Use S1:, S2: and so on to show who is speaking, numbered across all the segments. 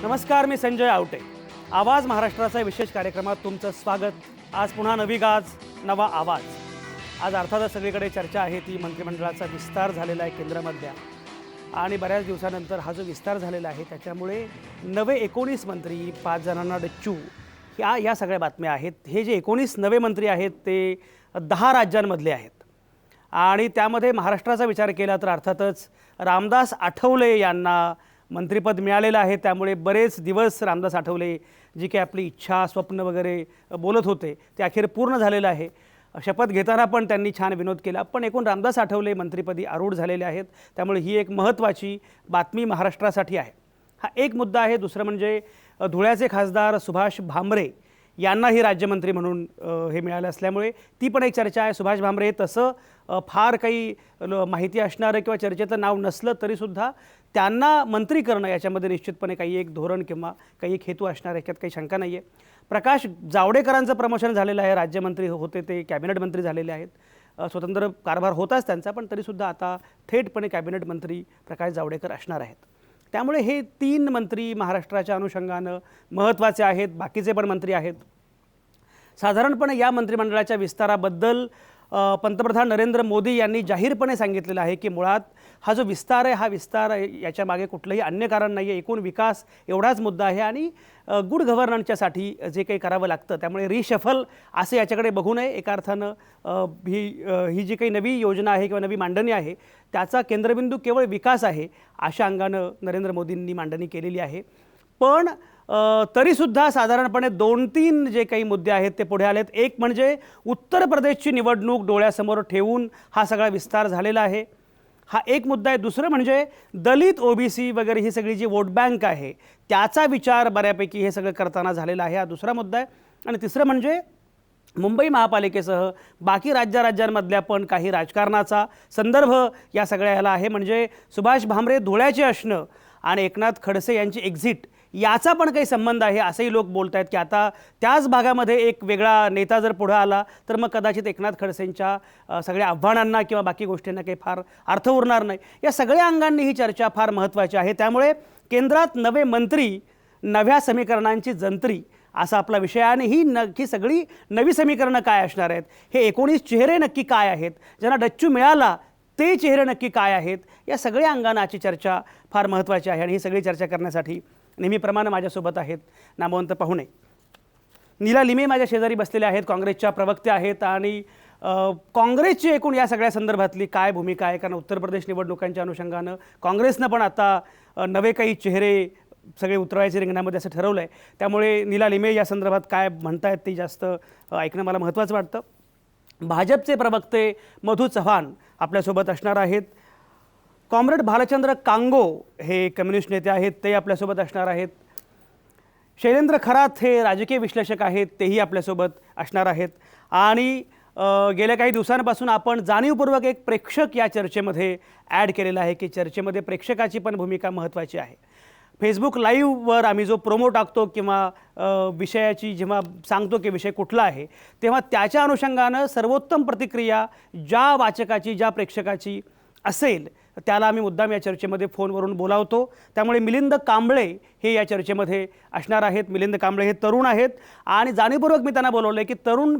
S1: नमस्कार, मी संजय आवटे. आवाज महाराष्ट्राचा विशेष कार्यक्रमात तुमचं स्वागत. आज पुन्हा नवी गाज, नवा आवाज. आज अर्थातच सगळीकडे चर्चा आहे ती मंत्रिमंडळाचा विस्तार झालेला आहे केंद्रामधल्या, आणि बऱ्याच दिवसानंतर हा जो विस्तार झालेला आहे त्याच्यामुळे नवे 19 मंत्री, 5 जणांना डच्चू, या सगळ्या बातम्या आहेत. हे जे 19 नवे मंत्री आहेत ते 10 राज्यांमधले आहेत, आणि त्यामध्ये महाराष्ट्राचा विचार केला तर अर्थातच रामदास आठवले यांना मंत्रिपद मिळालेलं आहे. त्यामुळे बरेच दिवस रामदास आठवले जी काही आपली इच्छा, स्वप्न वगैरे बोलत होते ते अखेर पूर्ण झालेलं आहे. शपथ घेताना पण त्यांनी छान विनोद केला. पण एकूण रामदास आठवले मंत्रिपदी आरूढ झालेले आहेत. त्यामुळे ही एक महत्त्वाची बातमी महाराष्ट्रासाठी आहे. हा एक मुद्दा आहे. दुसरं म्हणजे धुळ्याचे खासदार सुभाष भामरे यांनाही राज्यमंत्री म्हणून हे मिळालं असल्यामुळे ती पण एक चर्चा आहे. सुभाष भामरे तसं फार काही माहिती असणारं किंवा चर्चेचं नाव नसलं तरीसुद्धा त्यांना मंत्री करणं याच्यामध्ये निश्चितपणे काही एक धोरण किंवा काही एक हेतू असणार आहे, याच्यात काही शंका नाही आहे. प्रकाश जावडेकरांचं प्रमोशन झालेलं आहे. राज्यमंत्री होते ते कॅबिनेट मंत्री झालेले आहेत. स्वतंत्र कारभार होताच त्यांचा, पण तरीसुद्धा आता थेटपणे कॅबिनेट मंत्री प्रकाश जावडेकर असणार आहेत. त्यामुळे हे 3 मंत्री महाराष्ट्राच्या अनुषंगानं महत्त्वाचे आहेत. बाकीचे पण मंत्री आहेत. साधारणपणे या मंत्रिमंडळाच्या विस्ताराबद्दल पंतप्रधान नरेंद्र मोदी यांनी जाहीरपणे सांगितलेलं आहे की मुळात हा जो विस्तार आहे, हा विस्तार याच्या मागे कुठलंही अन्य कारण नाही आहे. एकूण विकास एवढाच मुद्दा आहे, आणि गुड गव्हर्नन्सच्यासाठी जे काही करावं लागतं त्यामुळे रिशफल असं याच्याकडे बघू नये. एका अर्थानं ही जी काही नवी योजना आहे किंवा नवी मांडणी आहे त्याचा केंद्रबिंदू केवळ विकास आहे अशा अंगानं नरेंद्र मोदींनी मांडणी केलेली आहे. पण तरीसुद्धा साधारणपणे 2-3 जे काही मुद्दे आहेत ते पुढे आलेत. एक म्हणजे उत्तर प्रदेशची निवडणूक डोळ्यासमोर ठेवून हा सगळा विस्तार झालेला आहे, हा एक मुद्दा आहे. दुसरं म्हणजे दलित, ओबीसी वगैरे ही सगळी जी वोट बँक आहे त्याचा विचार बऱ्यापैकी हे सगळं करताना झालेला आहे, हा दुसरा मुद्दा आहे. आणि तिसरं म्हणजे मुंबई महापालिकेसह बाकी राज्यांमधल्या पण काही राजकारणाचा संदर्भ या सगळ्याला आहे. म्हणजे सुभाष भामरे धुळ्याचे असणं आणि एकनाथ खडसे यांची एक्झिट याचा पण काही संबंध आहे असंही लोक बोलत आहेत की आता त्याच भागामध्ये एक वेगळा नेता जर पुढे आला तर मग कदाचित एकनाथ खडसेंच्या सगळ्या आव्हानांना किंवा बाकी गोष्टींना काही फार अर्थ उरणार नाही. या सगळ्या अंगांनी ही चर्चा फार महत्त्वाची आहे. त्यामुळे केंद्रात नवे मंत्री, नव्या समीकरणांची जंत्री असा आपला विषय आहे. आणि ही नक्की सगळी नवी समीकरणं काय असणार आहेत, हे 19 चेहरे नक्की काय आहेत, ज्यांना डच्चू मिळाला ते चेहरे नक्की काय आहेत, या सगळ्या अंगांची चर्चा फार महत्त्वाची आहे. आणि ही सगळी चर्चा करण्यासाठी नेहमीप्रमाणे माझ्यासोबत आहेत नामवंत पाहुणे. नीला लिमे माझ्या शेजारी बसलेले आहेत, काँग्रेसच्या प्रवक्त्या आहेत. आणि काँग्रेसची एकूण या सगळ्या संदर्भातली काय भूमिका आहे, कारण उत्तर प्रदेश निवडणुकांच्या अनुषंगानं काँग्रेसनं पण आता नवे काही चेहरे सगळे उतरवायचे रिंगणामध्ये असं ठरवलं आहे. त्यामुळे नीला लिमे या संदर्भात काय म्हणतायत ते जास्त ऐकणं मला महत्त्वाचं वाटतं. भाजपचे प्रवक्ते मधू चव्हाण आपल्यासोबत असणार आहेत. कॉम्रेड भालचंद्र कांगो हे कम्युनिस्ट नेते आहेत, ते आपल्यासोबत असणार आहेत. शैलेंद्र खरात हे राजकीय विश्लेषक आहेत, तेही आपल्यासोबत असणार आहेत. आणि गेल्या काही दिवसांपासून आपण जाणीवपूर्वक एक प्रेक्षक या चर्चेमध्ये ॲड केलेला आहे की चर्चेमध्ये प्रेक्षकाची पण भूमिका महत्त्वाची आहे. फेसबुक लाईव्हवर आम्ही जो प्रोमो टाकतो किंवा विषयाची जेव्हा सांगतो की विषय कुठला आहे तेव्हा त्याच्या अनुषंगानं सर्वोत्तम प्रतिक्रिया ज्या वाचकाची, ज्या प्रेक्षकाची असेल त्याला आम्ही मुद्दाम या चर्चेमध्ये फोनवरून बोलावतो. त्यामुळे मिलिंद कांबळे हे या चर्चेमध्ये असणार आहेत. मिलिंद कांबळे हे तरुण आहेत, आणि जाणीवपूर्वक मी त्यांना बोलवलं आहे की तरुण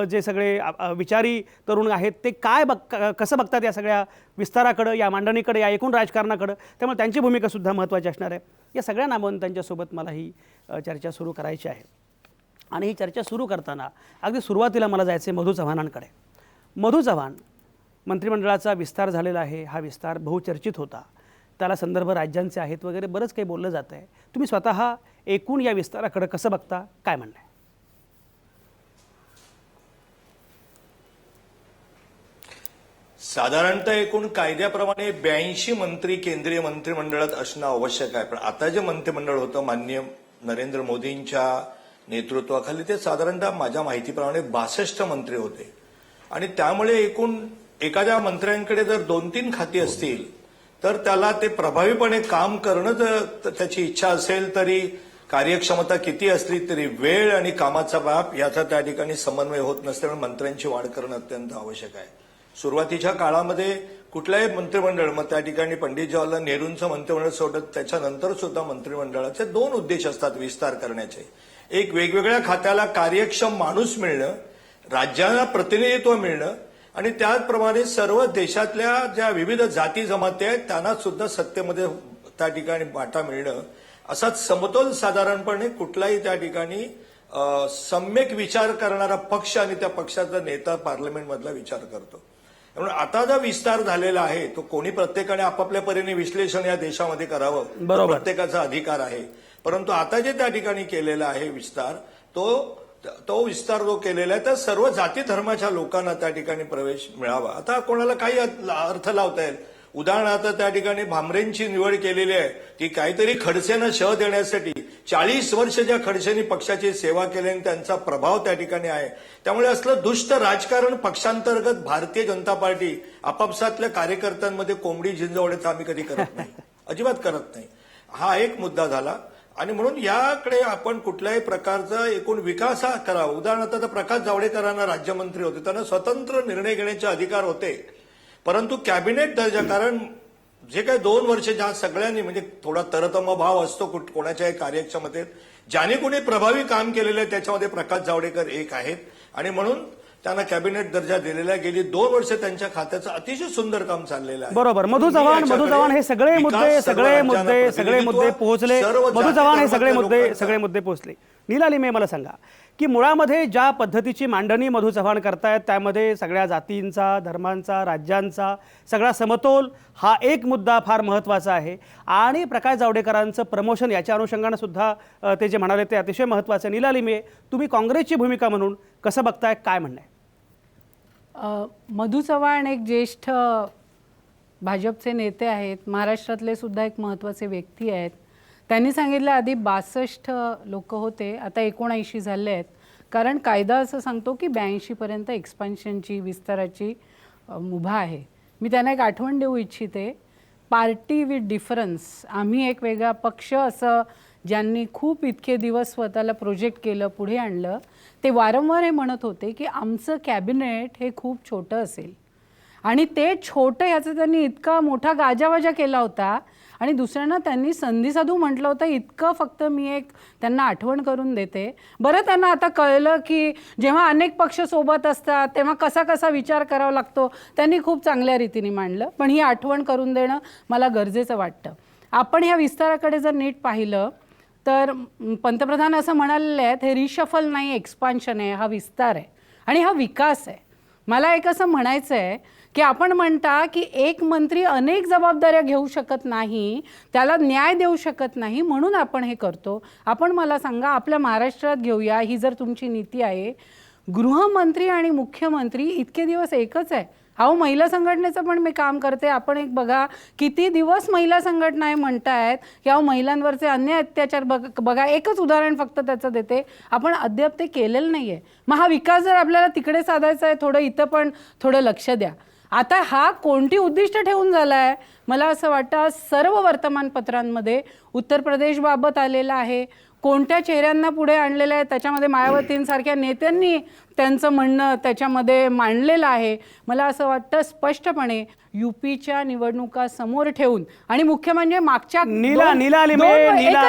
S1: जे सगळे विचारी तरुण आहेत ते कसं बघतात या सगळ्या विस्ताराकडं, या मांडणीकडे, या एकूण राजकारणाकडं. त्यामुळे त्यांची भूमिकासुद्धा महत्त्वाची असणार आहे. या सगळ्या नामवंतांच्यासोबत मला ही चर्चा सुरू करायची आहे. आणि ही चर्चा सुरू करताना अगदी सुरुवातीला मला जायचं आहे मधू चव्हाणांकडे. मधू चव्हाण, मंत्रिमंडळाचा विस्तार झालेला आहे, हा विस्तार बहुचर्चित होता, त्याला संदर्भ राज्यांचे आहेत वगैरे बरंच काही बोललं जातं आहे. तुम्ही स्वतः एकूण या विस्ताराकडे कसं बघता, काय म्हणणं आहे?
S2: साधारणतः एकूण कायद्याप्रमाणे 82 मंत्री केंद्रीय मंत्रिमंडळात असणं आवश्यक आहे. पण आता जे मंत्रिमंडळ होतं माननीय नरेंद्र मोदींच्या नेतृत्वाखाली ते साधारणतः माझ्या माहितीप्रमाणे 62 मंत्री होते. आणि त्यामुळे एकूण एखाद्या मंत्र्यांकडे जर 2-3 खाती असतील तर त्याला ते प्रभावीपणे काम करणं, जर त्याची इच्छा असेल तरी कार्यक्षमता किती असली तरी वेळ आणि कामाचा व्याप याचा त्या ठिकाणी समन्वय होत नसल्यामुळे मंत्र्यांची वाढ करणं अत्यंत आवश्यक आहे. सुरुवातीच्या काळामध्ये कुठल्याही मंत्रिमंडळ, मग त्या ठिकाणी पंडित जवाहरलाल नेहरूंचं मंत्रिमंडळ सोडत त्याच्यानंतर सुद्धा मंत्रिमंडळाचे 2 उद्देश असतात विस्तार करण्याचे. एक, वेगवेगळ्या खात्याला कार्यक्षम माणूस मिळणं, राज्यांना प्रतिनिधित्व मिळणं, आणि त्याचप्रमाणे सर्व देशातल्या ज्या विविध जाती जमाती आहेत त्यांना सुद्धा सत्तेमध्ये त्या ठिकाणी वाटा मिळणं, असा समतोल साधारणपणे कुठलाही त्या ठिकाणी सम्यक विचार करणारा पक्ष आणि त्या पक्षाचा नेता पार्लमेंटमधला विचार करतो. त्यामुळे आता जो विस्तार झालेला आहे तो कोणी प्रत्येकाने आपापल्या परीने विश्लेषण या देशामध्ये करावं,
S1: बरोबर.
S2: प्रत्येकाचा अधिकार आहे. परंतु आता जे त्या ठिकाणी केलेला आहे विस्तार, तो विस्तार जो केलेला आहे तर सर्व जाती धर्माच्या लोकांना त्या ठिकाणी प्रवेश मिळावा. आता कोणाला काही अर्थ लावता येईल. उदाहरणार्थ त्या ठिकाणी भामरेंची निवड केलेली आहे ती काहीतरी खडसेंना शह देण्यासाठी. 40 वर्ष ज्या खडसेंनी पक्षाची सेवा केली आणि त्यांचा प्रभाव त्या ठिकाणी आहे, त्यामुळे असलं दुष्ट राजकारण पक्षांतर्गत भारतीय जनता पार्टी आपापसातल्या कार्यकर्त्यांमध्ये कोंबडी झिंजवण्याचं आम्ही कधी करत नाही, अजिबात करत नाही. हा एक मुद्दा झाला. आणि म्हणून याकडे आपण कुठल्याही प्रकारचा एकूण विकास हा करावा. उदाहरणार्थ आता प्रकाश जावडेकरांना राज्यमंत्री होते, त्यांना स्वतंत्र निर्णय घेण्याचे अधिकार होते, परंतु कॅबिनेट दर्जा, कारण जे काही 2 वर्ष ज्या सगळ्यांनी म्हणजे थोडा तरतम भाव असतो कोणाच्याही कार्यक्षमतेत, ज्याने कोणी प्रभावी काम केलेलं आहे त्याच्यामध्ये प्रकाश जावडेकर एक आहेत आणि म्हणून त्यांना कॅबिनेट दर्जा दिलेला आहे. गेली 2 वर्ष त्यांच्या खात्याचं अतिशय सुंदर काम चाललेलं आहे.
S1: बरोबर. मधू चव्हाण हे सगळे मुद्दे पोहोचले. मधू चव्हाण हे सगळे मुद्दे पोहोचले. नीला लिमे, मला सांगा की मुळामध्ये ज्या पद्धतीची मांडणी मधू चव्हाण करतायत त्यामध्ये सगळ्या जातींचा, धर्मांचा, राज्यांचा सगळा समतोल हा एक मुद्दा फार महत्त्वाचा आहे. आणि प्रकाश जावडेकरांचं प्रमोशन याच्या अनुषंगानं सुद्धा ते जे म्हणाले ते अतिशय महत्त्वाचं आहे. नीला लिमे, तुम्ही काँग्रेसची भूमिका म्हणून कसं बघताय, काय म्हणणं आहे?
S3: मधू चव्हाण एक ज्येष्ठ भाजपचे नेते आहेत, महाराष्ट्रातले सुद्धा एक महत्त्वाचे व्यक्ती आहेत. त्यांनी सांगितलं आधी 62 लोक होते, आता 79 झाले आहेत. कारण कायदा असं सांगतो की 82 पर्यंत एक्सपान्शनची, विस्ताराची मुभा आहे. मी त्यांना एक आठवण देऊ इच्छिते, पार्टी विथ डिफरन्स, आम्ही एक वेगळा पक्ष असं ज्यांनी खूप इतके दिवस स्वतःला प्रोजेक्ट केलं, पुढे आणलं, ते वारंवार हे म्हणत होते की आमचं कॅबिनेट हे खूप छोटं असेल. आणि ते छोटं याचा त्यांनी इतका मोठा गाजावाजा केला होता. आणि दुसऱ्यांना त्यांनी संधी साधू म्हटलं होतं. इतकं फक्त मी एक त्यांना आठवण करून देते. बरं, त्यांना आता कळलं की जेव्हा अनेक पक्ष सोबत असतात तेव्हा कसा कसा विचार करावा लागतो, त्यांनी खूप चांगल्या रीतीने मांडलं. पण ही आठवण करून देणं मला गरजेचं वाटतं. आपण ह्या विस्ताराकडे जर नीट पाहिलं तर पंतप्रधान असं म्हणालेले आहेत, हे रिशफल नाही, एक्सपान्शन आहे, हा विस्तार आहे आणि हा विकास आहे. मला एक असं म्हणायचं आहे की आपण म्हणता की एक मंत्री अनेक जबाबदाऱ्या घेऊ शकत नाही, त्याला न्याय देऊ शकत नाही, म्हणून आपण हे करतो. आपण मला सांगा, आपल्या महाराष्ट्रात घेऊया, ही जर तुमची नीती आहे, गृहमंत्री आणि मुख्यमंत्री इतके दिवस एकच आहे. अहो, महिला संघटनेचं पण मी काम करते. आपण एक बघा, किती दिवस महिला संघटना आहे म्हणतायत की अहो महिलांवरचे अन्याय अत्याचार बघा. एकच उदाहरण फक्त त्याचं देते, आपण अद्याप ते केलेलं नाही आहे. मग हा विकास जर आपल्याला तिकडे साधायचा आहे, थोडं इथं पण थोडं लक्ष द्या. आता हा कोणती उद्दिष्ट ठेवून झाला आहे? मला असं वाटतं सर्व वर्तमानपत्रांमध्ये उत्तर प्रदेशबाबत आलेलं आहे, कोणत्या चेहऱ्यांना पुढे आणलेलं आहे, त्याच्यामध्ये मायावतींसारख्या नेत्यांनी त्यांचं म्हणणं त्याच्यामध्ये मांडलेलं आहे. मला असं वाटतं स्पष्टपणे यूपीच्या निवडणुका समोर ठेवून, आणि मुख्य म्हणजे मागच्या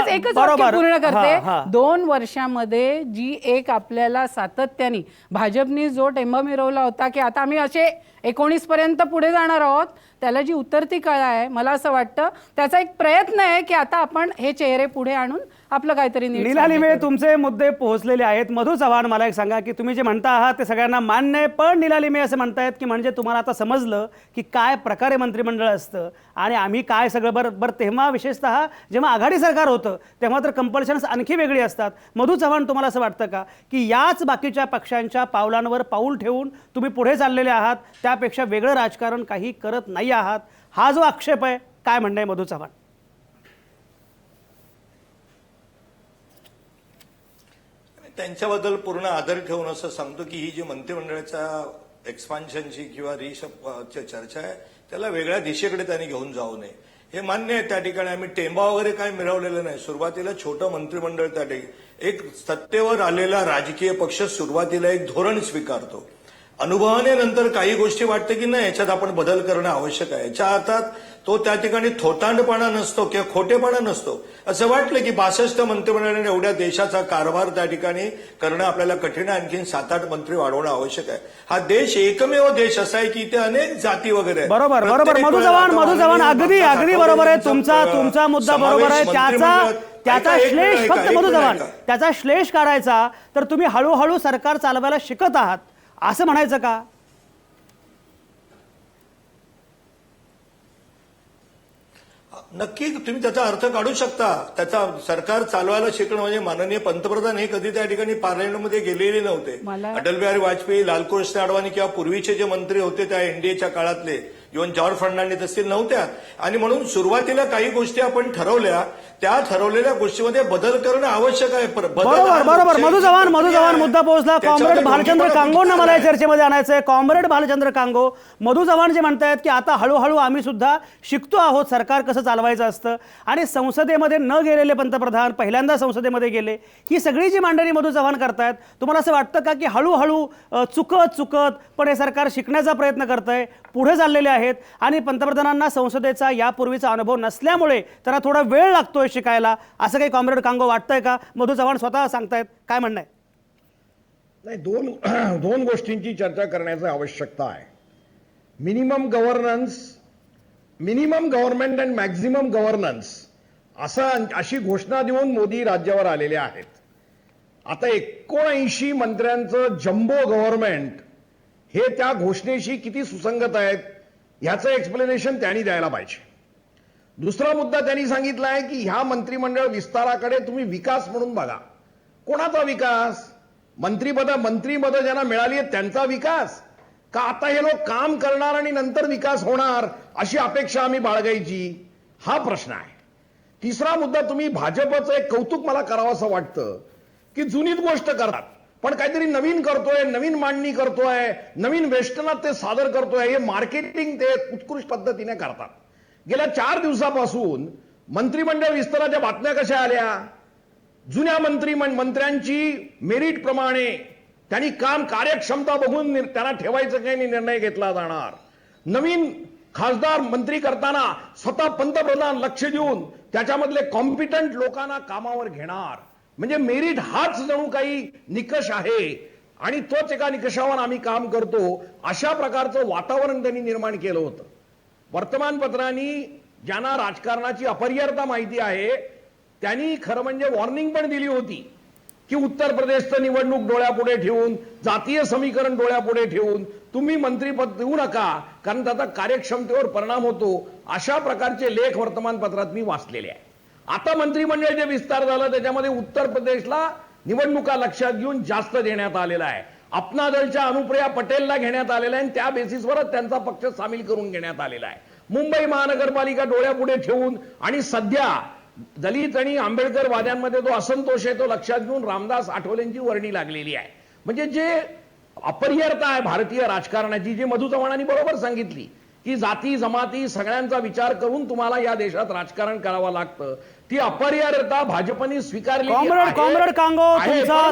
S3: एकच पूर्ण करते, 2 वर्षामध्ये जी एक आपल्याला सातत्याने भाजपनी जो टेंबा मिरवला होता की आता आम्ही असे 19 पर्यंत पुढे जाणार आहोत, त्याला जी उतरती कळा आहे, मला असं वाटतं त्याचा एक प्रयत्न आहे की आता आपण हे चेहरे पुढे आणून आपलं काहीतरी.
S1: नीला लिमे, तुमचे मुद्दे पोहोचलेले आहेत. मधू चव्हाण, मला एक सांगा की तुम्ही जे म्हणता आहात ते सगळ्यांना मान्य आहे, पण नीला लिमे असं म्हणतायत की म्हणजे तुम्हाला आता समजलं की काय प्रकारे मंत्रिमंडळ असतं आणि आम्ही काय सगळं. बरं, तेव्हा विशेषतः जेव्हा आघाडी सरकार होतं तेव्हा तर कंपल्शन्स आणखी वेगळी असतात. मधू चव्हाण, तुम्हाला असं वाटतं का की याच बाकीच्या पक्षांच्या पावलांवर पाऊल ठेवून तुम्ही पुढे चाललेले आहात, त्यापेक्षा वेगळं राजकारण काही करत नाही आहात, हा जो आक्षेप आहे, काय म्हणणं आहे मधू चव्हाण?
S2: त्यांच्याबद्दल पूर्ण आदर ठेवून असं सांगतो की ही जी मंत्रिमंडळाच्या एक्सपान्शनची किंवा रिशफलची चर्चा आहे त्याला वेगळ्या दिशेकडे त्यांनी घेऊन जाऊ नये, हे मान्य आहे. त्या ठिकाणी आम्ही टेंबा वगैरे काही मिळवलेलं नाही. सुरुवातीला छोटं मंत्रिमंडळ, त्या ठिकाणी एक सत्तेवर आलेला राजकीय पक्ष सुरुवातीला एक धोरण स्वीकारतो अनुभवाने नंतर काही गोष्टी वाटते की नाही याच्यात आपण बदल करणं आवश्यक आहे. याच्या अर्थात तो त्या ठिकाणी थोतांडपणा नसतो किंवा खोटेपणा नसतो. असं वाटलं की 62 मंत्रिमंडळाने एवढ्या देशाचा कारभार त्या ठिकाणी करणं आपल्याला कठीण आहे. आणखीन 7-8 मंत्री वाढवणं आवश्यक आहे. हा देश एकमेव देश असा आहे की इथे अनेक जाती वगैरे आहेत.
S1: बरोबर बरोबर
S2: प्रत्येक
S1: मधु
S2: वेळेला
S1: चव्हाण
S2: आता
S1: मधु चव्हाण
S2: माननीय
S1: अगदी
S2: माता
S1: बरोबर आहे.
S2: ठाकरे
S1: तुमचा मुद्दा बरोबर आहे.
S2: समावेश
S1: त्याचा
S2: मंत्रिमंडळात ऐका, एक
S1: श्लेष
S2: मिनिट
S1: फक्त
S2: ऐका,
S1: मधु
S2: एक
S1: चव्हाण
S2: मिनिट ऐका.
S1: त्याचा श्लेष काढायचा तर तुम्ही हळूहळू सरकार चालवायला शिकत आहात असं म्हणायचं का?
S2: नक्की तुम्ही त्याचा अर्थ काढू शकता. त्याचा सरकार चालवायला शिकणं म्हणजे माननीय पंतप्रधान हे कधी त्या ठिकाणी पार्लमेंटमध्ये गेलेले नव्हते. अटल बिहारी वाजपेयी, लालकृष्ण अडवाणी किंवा पूर्वीचे जे मंत्री होते त्या एनडीएच्या काळातले इव्हन जॉर्ज फर्नांडिस असतील नव्हत्या. आणि म्हणून सुरुवातीला काही गोष्टी आपण ठरवल्या, त्या ठरवलेल्या गोष्टीमध्ये बदल करणं आवश्यक आहे.
S1: बरोबर मधु चव्हाण मुद्दा पोहोचला. कॉम्रेड भालचंद्र कांगोंना मला या चर्चेमध्ये आणायचंय. कॉम्रेड भालचंद्र कांगो, मधु चव्हाण जे म्हणतायत की आता हळूहळू आम्ही सुद्धा शिकतो आहोत सरकार कसं चालवायचं असतं आणि संसदेमध्ये न गेलेले पंतप्रधान पहिल्यांदा संसदेमध्ये गेले. ही सगळी जी मांडणी मधु चव्हाण करतायत, तुम्हाला असं वाटतं का की हळूहळू चुकत पण हे सरकार शिकण्याचा प्रयत्न करतंय, पुढे चाललेले आहेत आणि पंतप्रधानांना संसदेचा यापूर्वीचा अनुभव नसल्यामुळे त्यांना थोडा वेळ लागतोय शिकायला, असं काही कॉम्रेड कांगो वाटतंय का? मधु चव्हाण स्वतः सांगतायत, काय म्हणणं आहे?
S4: नाही, दोन गोष्टींची चर्चा करण्याची आवश्यकता आहे. Minimum government and maximum governance अशी घोषणा देऊन मोदी राज्यावर आलेले आहेत. आता 79 मंत्र्यांचं जम्बो गव्हर्नमेंट हे त्या घोषणेशी किती सुसंगत आहेत ह्याचं एक्सप्लेनेशन त्यांनी द्यायला पाहिजे. दुसरा मुद्दा त्यांनी सांगितला आहे की ह्या मंत्रिमंडळ विस्ताराकडे तुम्ही विकास म्हणून बघा. कोणाचा विकास? मंत्रीपद ज्यांना मिळाली आहेत त्यांचा विकास का आता हे लोक काम करणार आणि नंतर विकास होणार अशी अपेक्षा आम्ही बाळगायची? हा प्रश्न आहे. तिसरा मुद्दा, तुम्ही भाजपचं एक कौतुक मला करावंसं वाटतं की जुनीच गोष्ट करतात पण काहीतरी नवीन करतोय, नवीन मांडणी करतोय, नवीन वेस्टर्नात ते सादर करतोय, हे मार्केटिंग ते उत्कृष्ट पद्धतीने करतात. गेल्या 4 दिवसापासून मंत्रिमंडळ विस्ताराच्या बातम्या कशा आल्या? जुन्या मंत्र्यांची मेरिट प्रमाणे त्यांनी काम कार्यक्षमता बघून त्यांना ठेवायचं काही निर्णय घेतला जाणार. नवीन खासदार मंत्री करताना स्वतः पंतप्रधान लक्ष देऊन त्याच्यामधले कॉम्पिटंट लोकांना कामावर घेणार. म्हणजे मेरिट हाच जणू काही निकष आहे आणि तोच एका निकषावर आम्ही काम करतो, अशा प्रकारचं वातावरण त्यांनी निर्माण केलं होतं. वर्तमानपत्रांनी ज्यांना राजकारणाची अपरिहार्यता माहिती आहे त्यांनी खरं म्हणजे वॉर्निंग पण दिली होती की उत्तर प्रदेशचं निवडणूक डोळ्यापुढे ठेवून, जातीय समीकरण डोळ्यापुढे ठेवून तुम्ही मंत्रीपद देऊ नका कारण त्याचा कार्यक्षमतेवर परिणाम होतो. अशा प्रकारचे लेख वर्तमानपत्रात मी वाचलेले आहे. आता मंत्रिमंडळ जे विस्तार झाला त्याच्यामध्ये उत्तर प्रदेशला निवडणुका लक्षात घेऊन जास्त देण्यात आलेला आहे. अपना दलच्या अनुप्रिया पटेलला घेण्यात आलेला आहे आणि त्या बेसिसवरच त्यांचा पक्ष सामील करून घेण्यात आलेला आहे. मुंबई महानगरपालिका डोळ्यापुढे ठेवून आणि सध्या दलित आणि आंबेडकर वाद्यांमध्ये जो असंतोष आहे तो लक्षात घेऊन रामदास आठवलेंची वर्णी लागलेली आहे. म्हणजे जे अपरिहार्यता आहे भारतीय राजकारणाची, जी मधु चव्हाणांनी बरोबर सांगितली की जाती जमाती सगळ्यांचा विचार करून तुम्हाला या देशात राजकारण करावं लागतं, ती अपरिहार्यता भाजपने स्वीकारली.
S1: कॉम्रेड कांगो,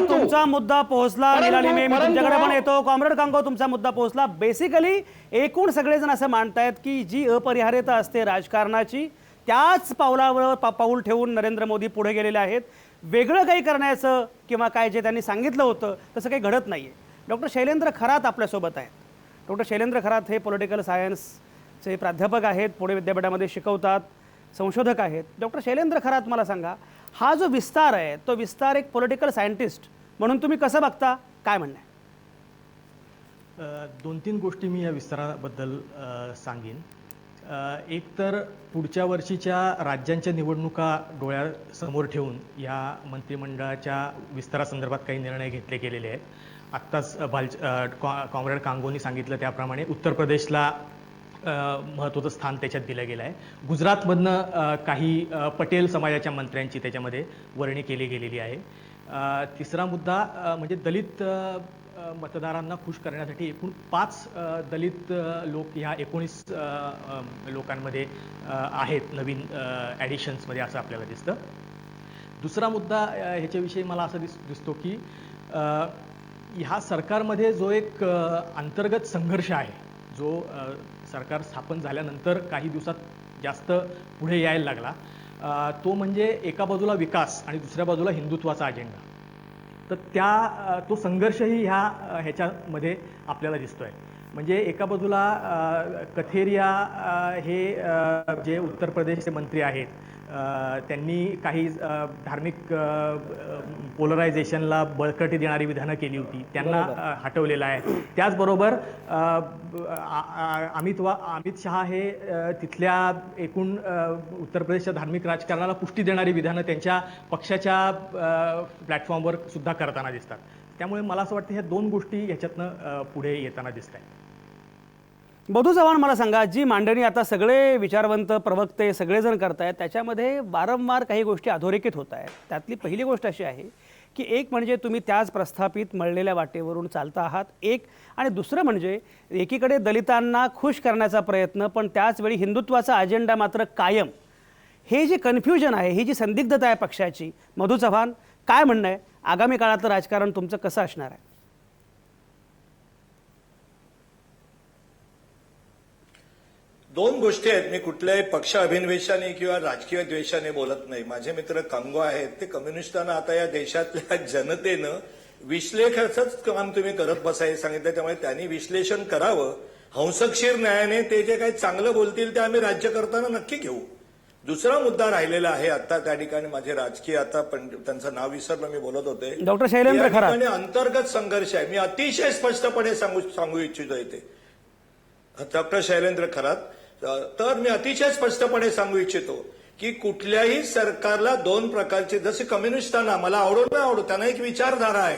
S1: तुमचा मुद्दा पोहोचला. निलाली मी तुमच्याकडे पण येतो. कॉम्रेड कांगो, तुमचा मुद्दा पोहोचला. बेसिकली एकूण सगळेजण असं मानतायत की जी अपरिहार्यता असते राजकारणाची त्याच पावलावर पाऊल ठेवून नरेंद्र मोदी पुढे गेलेले आहेत. वेगळं काही करण्याचं किंवा काय जे त्यांनी सांगितलं होतं तसं काही घडत नाहीये. डॉक्टर शैलेंद्र खरात आपल्यासोबत आहेत. डॉक्टर शैलेंद्र खरात हे पॉलिटिकल सायन्सचे प्राध्यापक आहेत, पुणे विद्यापीठामध्ये शिकवतात, संशोधक आहेत. डॉक्टर शैलेंद्र खरात, मला सांगा, हा जो विस्तार आहे तो विस्तार एक पॉलिटिकल सायंटिस्ट म्हणून तुम्ही कसं बघता, काय म्हणणं आहे?
S5: 2-3 गोष्टी मी या विस्ताराबद्दल सांगेन. एक तर पुढच्या वर्षीच्या राज्यांच्या निवडणुका डोळ्यासमोर ठेवून या मंत्रिमंडळाच्या विस्तारासंदर्भात काही निर्णय घेतले गेलेले आहेत. आत्ताच कॉम्रेड कांगोनी सांगितलं त्याप्रमाणे उत्तर प्रदेशला महत्त्वाचं स्थान त्याच्यात दिलं गेलं आहे. गुजरातमधनं काही पटेल समाजाच्या मंत्र्यांची त्याच्यामध्ये वर्णी केली गेलेली आहे. तिसरा मुद्दा म्हणजे दलित मतदारांना खुश करण्यासाठी एकूण 5 दलित लोक ह्या 19 लोकांमध्ये आहेत नवीन ॲडिशन्समध्ये, असं आपल्याला दिसतं. दुसरा मुद्दा ह्याच्याविषयी मला असं दिसतो की ह्या सरकारमध्ये जो एक अंतर्गत संघर्ष आहे, जो सरकार स्थापन झाल्यानंतर काही दिवसात जास्त पुढे यायला लागला, तो म्हणजे एका बाजूला विकास आणि दुसऱ्या बाजूला हिंदुत्वाचा अजेंडा. तर तो संघर्षही ह्याच्यामध्ये आपल्याला दिसतोय. म्हणजे एका बाजूला कथेरिया हे जे उत्तर प्रदेशचे मंत्री आहेत, त्यांनी काही धार्मिक पोलरायझेशनला बळकटी देणारी विधानं केली होती, त्यांना हटवलेलं आहे. त्याचबरोबर अमित शहा हे तिथल्या एकूण उत्तर प्रदेशच्या धार्मिक राजकारणाला पुष्टी देणारी विधानं त्यांच्या पक्षाच्या प्लॅटफॉर्मवर सुद्धा करताना दिसतात. त्यामुळे मला असं वाटतं ह्या दोन गोष्टी ह्याच्यातनं पुढे येताना दिसत आहेत.
S1: मधू चव्हाण, मला सांगा, जी मांडणी आता सगळे विचारवंत प्रवक्ते सगळेजण करतायत, त्याच्यामध्ये वारंवार काही गोष्टी अधोरेखित होत आहेत. त्यातली पहिली गोष्ट अशी आहे की एक म्हणजे तुम्ही त्याच प्रस्थापित मळलेल्या वाटेवरून चालता आहात, एक, आणि दुसरं म्हणजे एकीकडे दलितांना खुश करण्याचा प्रयत्न, पण त्याचवेळी हिंदुत्वाचा अजेंडा मात्र कायम. हे जे कन्फ्युजन आहे, ही जी संदिग्धता आहे पक्षाची, मधू चव्हाण काय म्हणणं आहे? आगामी काळातलं राजकारण तुमचं कसं असणार आहे?
S2: दोन गोष्टी आहेत. मी कुठल्याही पक्ष अभिनिवेशाने किंवा राजकीय द्वेषाने बोलत नाही. माझे मित्र कांगो आहेत, ते कम्युनिस्टांना आता या देशातल्या जनतेनं विश्लेषणाचंच काम तुम्ही करत बसायला सांगितलं. त्यामुळे त्यांनी विश्लेषण करावं. हंसक्षीर न्यायाने ते जे काही चांगलं बोलतील ते आम्ही राज्य करताना नक्की घेऊ. दुसरा मुद्दा राहिलेला आहे आता त्या ठिकाणी माझे राजकीय, आता त्यांचं नाव विसरलं, मी बोलत होते,
S1: डॉक्टर शैलेंद्र खरात.
S2: अंतर्गत संघर्ष आहे. मी अतिशय स्पष्टपणे सांगू इच्छितो इथे, डॉक्टर शैलेंद्र खरात. तर मी अतिशय स्पष्टपणे सांगू इच्छितो की कुठल्याही सरकारला दोन प्रकारचे, जसे कम्युनिस्टांना मला आवडो ना आवडो, त्यांना एक विचारधारा आहे.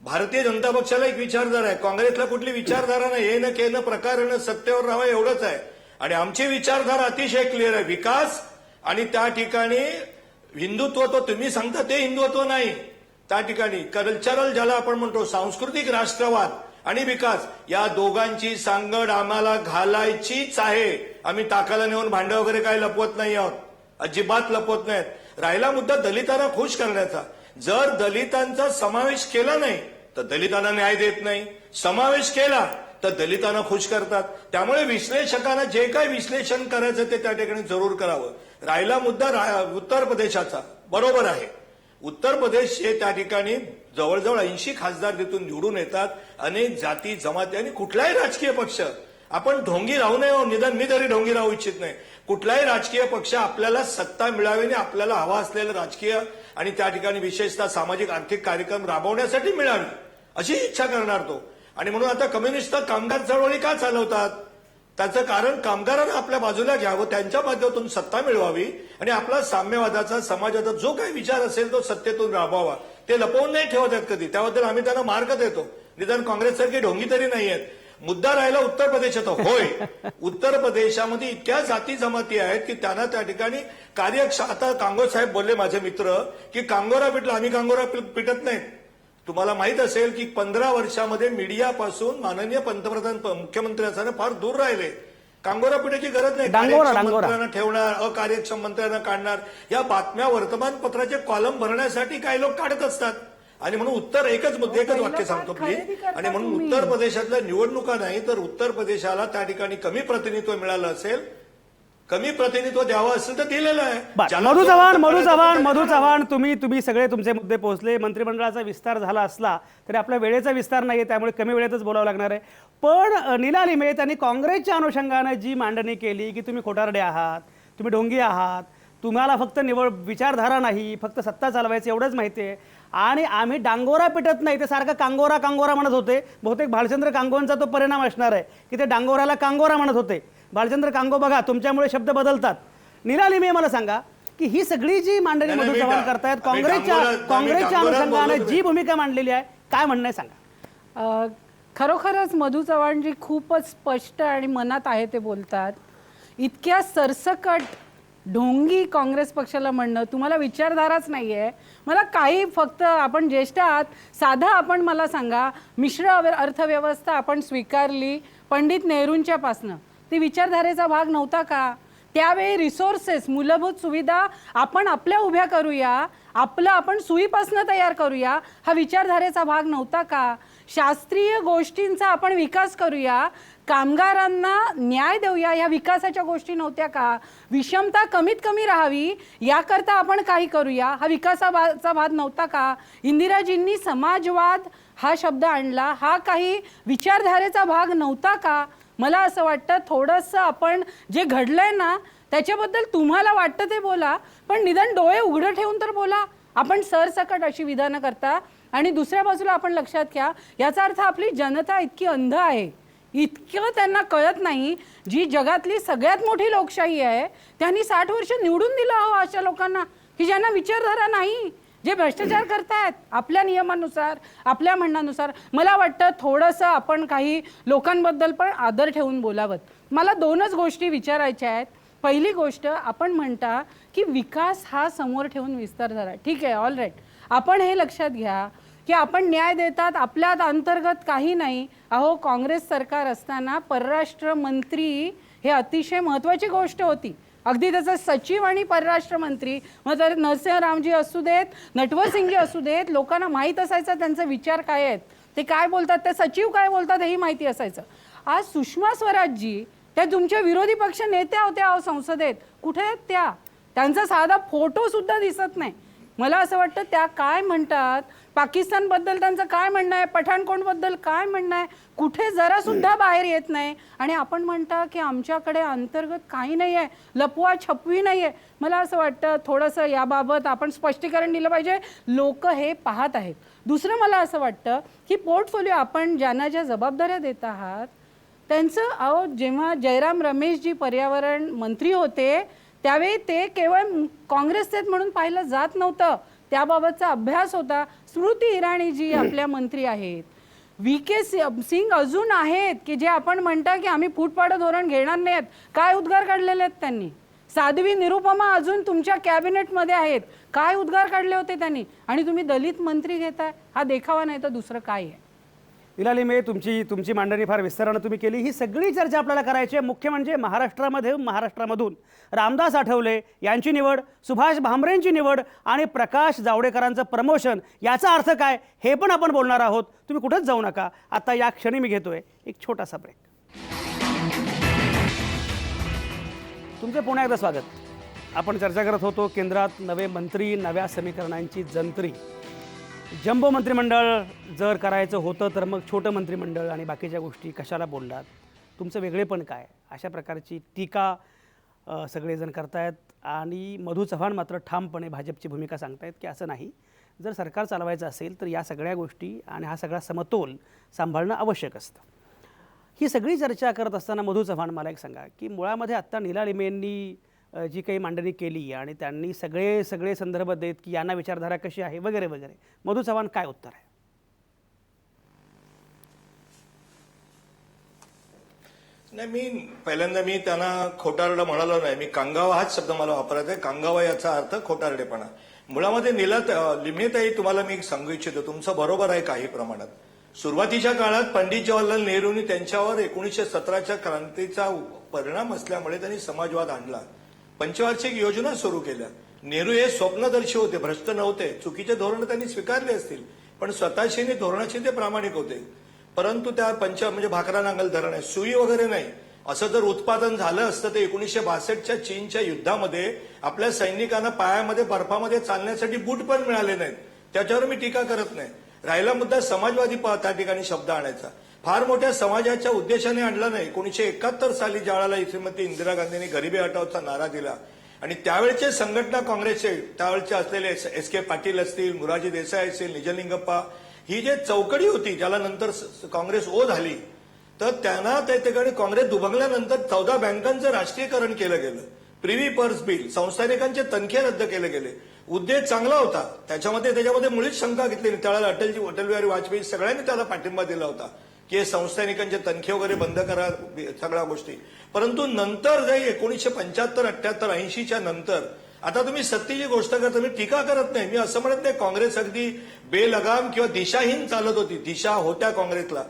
S2: भारतीय जनता पक्षाला एक विचारधारा आहे. काँग्रेसला कुठली विचारधारा नाही. हे न केलं प्रकारानं सत्तेवर राहावं एवढंच आहे. आणि आमची विचारधारा अतिशय क्लिअर आहे. विकास आणि त्या ठिकाणी हिंदुत्व, तो तुम्ही सांगता ते हिंदुत्व नाही. त्या ठिकाणी कल्चरल, ज्याला आपण म्हणतो सांस्कृतिक राष्ट्रवाद आणि विकास, या दोघांची सांगड आम्हाला घालायचीच आहे. आम्ही ताकाला नेऊन भांडं वगैरे काही लपवत नाही आहोत, अजिबात लपवत नाहीत. राहिला मुद्दा दलितांना खुश करण्याचा. जर दलितांचा समावेश केला नाही तर दलितांना न्याय देत नाही, समावेश केला तर दलितांना खुश करतात. त्यामुळे विश्लेषकांना जे काही विश्लेषण करायचं ते त्या ठिकाणी जरूर करावं. राहिला मुद्दा उत्तर प्रदेशाचा, बरोबर आहे. उत्तर प्रदेश हे त्या ठिकाणी जवळजवळ 80 खासदार तिथून निवडून येतात. अनेक जाती जमाती आणि कुठलाही राजकीय पक्ष, आपण ढोंगी राहू नये, निदान मी तरी ढोंगी राहू इच्छित नाही. कुठलाही राजकीय पक्ष आपल्याला सत्ता मिळावी आणि आपल्याला हवा असलेलं राजकीय आणि त्या ठिकाणी विशेषतः सामाजिक आर्थिक कार्यक्रम राबवण्यासाठी मिळावी अशी इच्छा करणार तो. आणि म्हणून आता कम्युनिस्ट कामगार चळवळी का चालवतात? त्याचं कारण कामगारांना आपल्या बाजूला घ्यावं, त्यांच्या माध्यमातून सत्ता मिळवावी आणि आपला साम्यवादाचा, समाजाचा जो काही विचार असेल तो सत्तेतून राबवावा. ते लपवून नाही ठेवत आहेत कधी, त्याबद्दल आम्ही त्यांना मार्क देतो. निदान काँग्रेससारखी ढोंगी तरी नाही आहेत. मुद्दा राहिला उत्तर प्रदेशाचा. होय, उत्तर प्रदेशामध्ये इतक्या जाती जमाती आहेत की त्यांना त्या ठिकाणी आता कांगो साहेब बोलले माझे मित्र की कांगोरा पिटला. आम्ही कांगोरा पिटत नाहीत. तुम्हाला माहित असेल की 15 वर्षामध्ये मीडियापासून माननीय पंतप्रधान मुख्यमंत्री असताना फार दूर राहिले. कांगोरा पिठाची गरज नाही. मंत्र्यांना ठेवणार, अकार्यक्षम मंत्र्यांना काढणार, या बातम्या वर्तमानपत्राचे कॉलम भरण्यासाठी काही लोक काढत असतात. आणि म्हणून एकच वाक्य सांगतो प्लीज. आणि म्हणून उत्तर प्रदेशातल्या निवडणुका नाही तर उत्तर प्रदेशाला त्या ठिकाणी कमी प्रतिनिधित्व मिळालं असेल, कमी प्रतिनिधित्व द्यावं असेल तर दिलेलं आहे.
S1: मधू चव्हाण, तुम्ही सगळे तुमचे मुद्दे पोहोचले. मंत्रिमंडळाचा विस्तार झाला असला तरी आपल्या वेळेचा विस्तार नाहीये, त्यामुळे कमी वेळेतच बोलावं लागणार आहे. पण नीला लिमे त्यांनी काँग्रेसच्या अनुषंगाने जी मांडणी केली की तुम्ही खोटारडे आहात, तुम्ही ढोंगी आहात, तुम्हाला फक्त निवड विचारधारा नाही, फक्त सत्ता चालवायचं एवढंच माहिती आहे, आणि आम्ही डांगोरा पिटत नाही, ते सारखं कांगोरा कांगोरा म्हणत होते. बहुतेक भालचंद्र कांगोंचा तो परिणाम असणार आहे की ते डांगोराला कांगोरा म्हणत होते. भालचंद्र कांगो बघा, तुमच्यामुळे शब्द बदलतात. नीला लिमे, मला सांगा की ही सगळी जी मांडणी मधू चव्हाण करतायत, काँग्रेसच्या अनुषंगाने जी भूमिका मांडलेली आहे, काय म्हणणं आहे सांगा.
S3: खरोखरच मधू चव्हाणजी खूपच स्पष्ट आणि मनात आहे ते बोलतात. इतक्या सरसकट ढोंगी काँग्रेस पक्षाला म्हणणं, तुम्हाला विचारधाराच नाही आहे. मला काही, फक्त आपण ज्येष्ठ आहात, साधा आपण मला सांगा, मिश्र अर्थव्यवस्था आपण स्वीकारली पंडित नेहरूंच्या पासनं, ती विचारधारेचा भाग नव्हता का? त्यावेळी रिसोर्सेस, मूलभूत सुविधा आपण आपल्या उभ्या करूया आपलं आपण सुईपासनं तयार करूया हा विचारधारेचा भाग नव्हता का? शास्त्रीय गोष्टींचा आपण विकास करूया, कामगारांना न्याय देऊया, ह्या विकासाच्या गोष्टी नव्हत्या का? विषमता कमीत कमी राहावी याकरता आपण काही करूया हा विकासाचा भाग नव्हता का? इंदिराजींनी समाजवाद हा शब्द आणला, हा काही विचारधारेचा भाग नव्हता का? मला असं वाटतं थोडंसं आपण जे घडलंय ना त्याच्याबद्दल तुम्हाला वाटतं ते बोला, पण निदान डोळे उघडे ठेवून तर बोला. आपण सरसकट अशी विधानं करता आणि दुसऱ्या बाजूला आपण लक्षात घ्या, याचा अर्थ आपली जनता इतकी अंध आहे, इतकं त्यांना कळत नाही. जी जगातली सगळ्यात मोठी लोकशाही आहे त्यांनी 60 वर्ष निवडून दिलं हो अशा लोकांना की ज्यांना विचारधारा नाही, जे भ्रष्टाचार करतायत आपल्या नियमानुसार, आपल्या म्हणण्यानुसार. मला वाटतं थोडंसं आपण काही लोकांबद्दल पण आदर ठेवून बोलावं. मला 2च गोष्टी विचारायच्या आहेत. पहिली गोष्ट, आपण म्हणता की विकास हा समोर ठेवून विस्तार झाला. ठीक आहे, ऑल राईट. आपण हे लक्षात घ्या की आपण न्याय देतात, आपल्यात अंतर्गत काही नाही. अहो, काँग्रेस सरकार असताना परराष्ट्र मंत्री हे अतिशय महत्त्वाची गोष्ट होती. अगदी त्याचा सचिव आणि परराष्ट्र मंत्री, मग तर नरसिंहरावजी असू देत, नटवरसिंगजी असू देत, लोकांना माहीत असायचं त्यांचे विचार काय आहेत, ते काय बोलतात, ते सचिव काय बोलतात हेही माहिती असायचं. आज सुषमा स्वराजजी त्या तुमच्या विरोधी पक्ष नेत्या होत्या संसदेत, कुठे आहेत त्या? त्यांचा साधा फोटो सुद्धा दिसत नाही. मला असं वाटतं त्या काय म्हणतात, पाकिस्तानबद्दल त्यांचं काय म्हणणं आहे, पठाणकोटबद्दल काय म्हणणं आहे, कुठे जरा सुद्धा बाहेर येत नाही. आणि आपण म्हणता की आमच्याकडे अंतर्गत काही नाही आहे, लपवा छपवी नाही आहे. मला असं वाटतं थोडंसं याबाबत आपण स्पष्टीकरण दिलं पाहिजे. लोक हे पाहत आहेत. दुसरं मला असं वाटतं की पोर्टफोलिओ आपण ज्यांना ज्या जबाबदाऱ्या देत आहात त्यांचं, अहो जेव्हा जयराम रमेशजी पर्यावरण मंत्री होते त्यावेळी ते केवळ काँग्रेसचे म्हणून पाहिलं जात नव्हतं, त्याबाबतचा अभ्यास होता. स्मृती इराणीजी आपल्या मंत्री आहेत, VK सिंग अजून आहेत की जे आपण म्हणता की आम्ही फूटपाडं धोरण घेणार नाहीत. काय उद्गार काढलेले आहेत त्यांनी? साध्वी निरुपमा अजून तुमच्या कॅबिनेटमध्ये आहेत, काय उद्गार काढले होते त्यांनी? आणि तुम्ही दलित मंत्री घेताय, हा देखावा नाही तर दुसरं काय आहे?
S1: इला लिमे, तुमची मांडणी फार विस्तारानं तुम्ही केली. ही सगळी चर्चा आपल्याला करायची आहे. मुख्य म्हणजे महाराष्ट्रामधून रामदास आठवले यांची निवड, सुभाष भामरेंची निवड आणि प्रकाश जावडेकरांचं प्रमोशन, याचा अर्थ काय हे पण आपण बोलणार आहोत. तुम्ही कुठंच जाऊ नका. आता या क्षणी मी घेतोय एक छोटासा ब्रेक. तुमचं पुन्हा एकदा स्वागत. आपण चर्चा करत होतो केंद्रात नवे मंत्री, नव्या समीकरणांची जंत्री. जम्बो मंत्रिमंडळ जर करायचं होतं तर मग छोटं मंत्रिमंडळ आणि बाकीच्या गोष्टी कशाला बोललात, तुमचं वेगळेपण काय, अशा प्रकारची टीका सगळेजण करतायत. आणि मधू चव्हाण मात्र ठामपणे भाजपची भूमिका सांगतायत की असं नाही, जर सरकार चालवायचं असेल तर या सगळ्या गोष्टी आणि हा सगळा समतोल सांभाळणं आवश्यक असतं. ही सगळी चर्चा करत असताना मधू चव्हाण, मला एक सांगा की मुळामध्ये आत्ता नीला लिमेंनी जी काही मांडणी केली आणि त्यांनी सगळे संदर्भ देत की यांना विचारधारा कशी आहे वगैरे वगैरे, मधू चव्हाण काय उत्तर आहे?
S2: नाही, पहिल्यांदा मी त्यांना खोटारडा म्हणालो नाही. मी कांगावा हाच शब्द मला वापरायचा आहे. कांगावा याचा अर्थ खोटारडेपणा. मुळामध्ये लिमेताई, तुम्हाला मी सांगू इच्छितो, तुमचं बरोबर आहे काही प्रमाणात. सुरुवातीच्या काळात पंडित जवाहरलाल नेहरूंनी त्यांच्यावर 1917च्या क्रांतीचा परिणाम असल्यामुळे त्यांनी समाजवाद आणला, पंचवार्षिक योजना सुरू केल्या. नेहरू हे स्वप्नदर्शी होते, भ्रष्ट नव्हते. चुकीचे धोरण त्यांनी स्वीकारले असतील पण स्वतःशी धोरणाशी ते प्रामाणिक होते. परंतु त्या म्हणजे भाकरा नांगल धरण आहे, सुई वगैरे नाही, असं जर उत्पादन झालं असतं तर 1962च्या चीनच्या युद्धामध्ये आपल्या सैनिकांना पायामध्ये बर्फामध्ये चालण्यासाठी बूट पण मिळाले नाहीत. त्याच्यावर मी टीका करत नाही. राहिला मुद्दा समाजवादी त्या ठिकाणी शब्द आणायचा, फार मोठ्या समाजाच्या उद्देशाने आणला नाही. 1971 साली ज्यावेळेला श्रीमती इंदिरा गांधींनी गरिबी हटावचा नारा दिला आणि त्यावेळचे संघटना काँग्रेसचे त्यावेळचे असलेले SK पाटील असतील, मोरारजी देसाई असतील, निजलिंगप्पा, ही जे चौकडी होती ज्याला नंतर काँग्रेस झाली, तर त्यांना त्या ठिकाणी काँग्रेस दुभंगल्यानंतर 14 बँकांचं राष्ट्रीयकरण केलं गेलं. प्रिव्ही पर्स बिल, संस्थानिकांचे तनखे रद्द केले गेले. उद्देश चांगला होता, त्याच्यामध्ये मुळीच शंका घेतली नाही. त्यावेळेला अटल बिहारी वाजपेयी सगळ्यांनी त्याला पाठिंबा दिला होता की हे संस्थानिकांचे तनखे वगैरे बंद करा, सगळ्या गोष्टी. परंतु नंतर जे 1975, 78, 80च्या नंतर आता तुम्ही सत्तेची गोष्ट करता, मी टीका करत नाही. मी असं म्हणत नाही काँग्रेस अगदी बेलगाम किंवा दिशाहीन चालत होती. दिशा होत्या काँग्रेसला.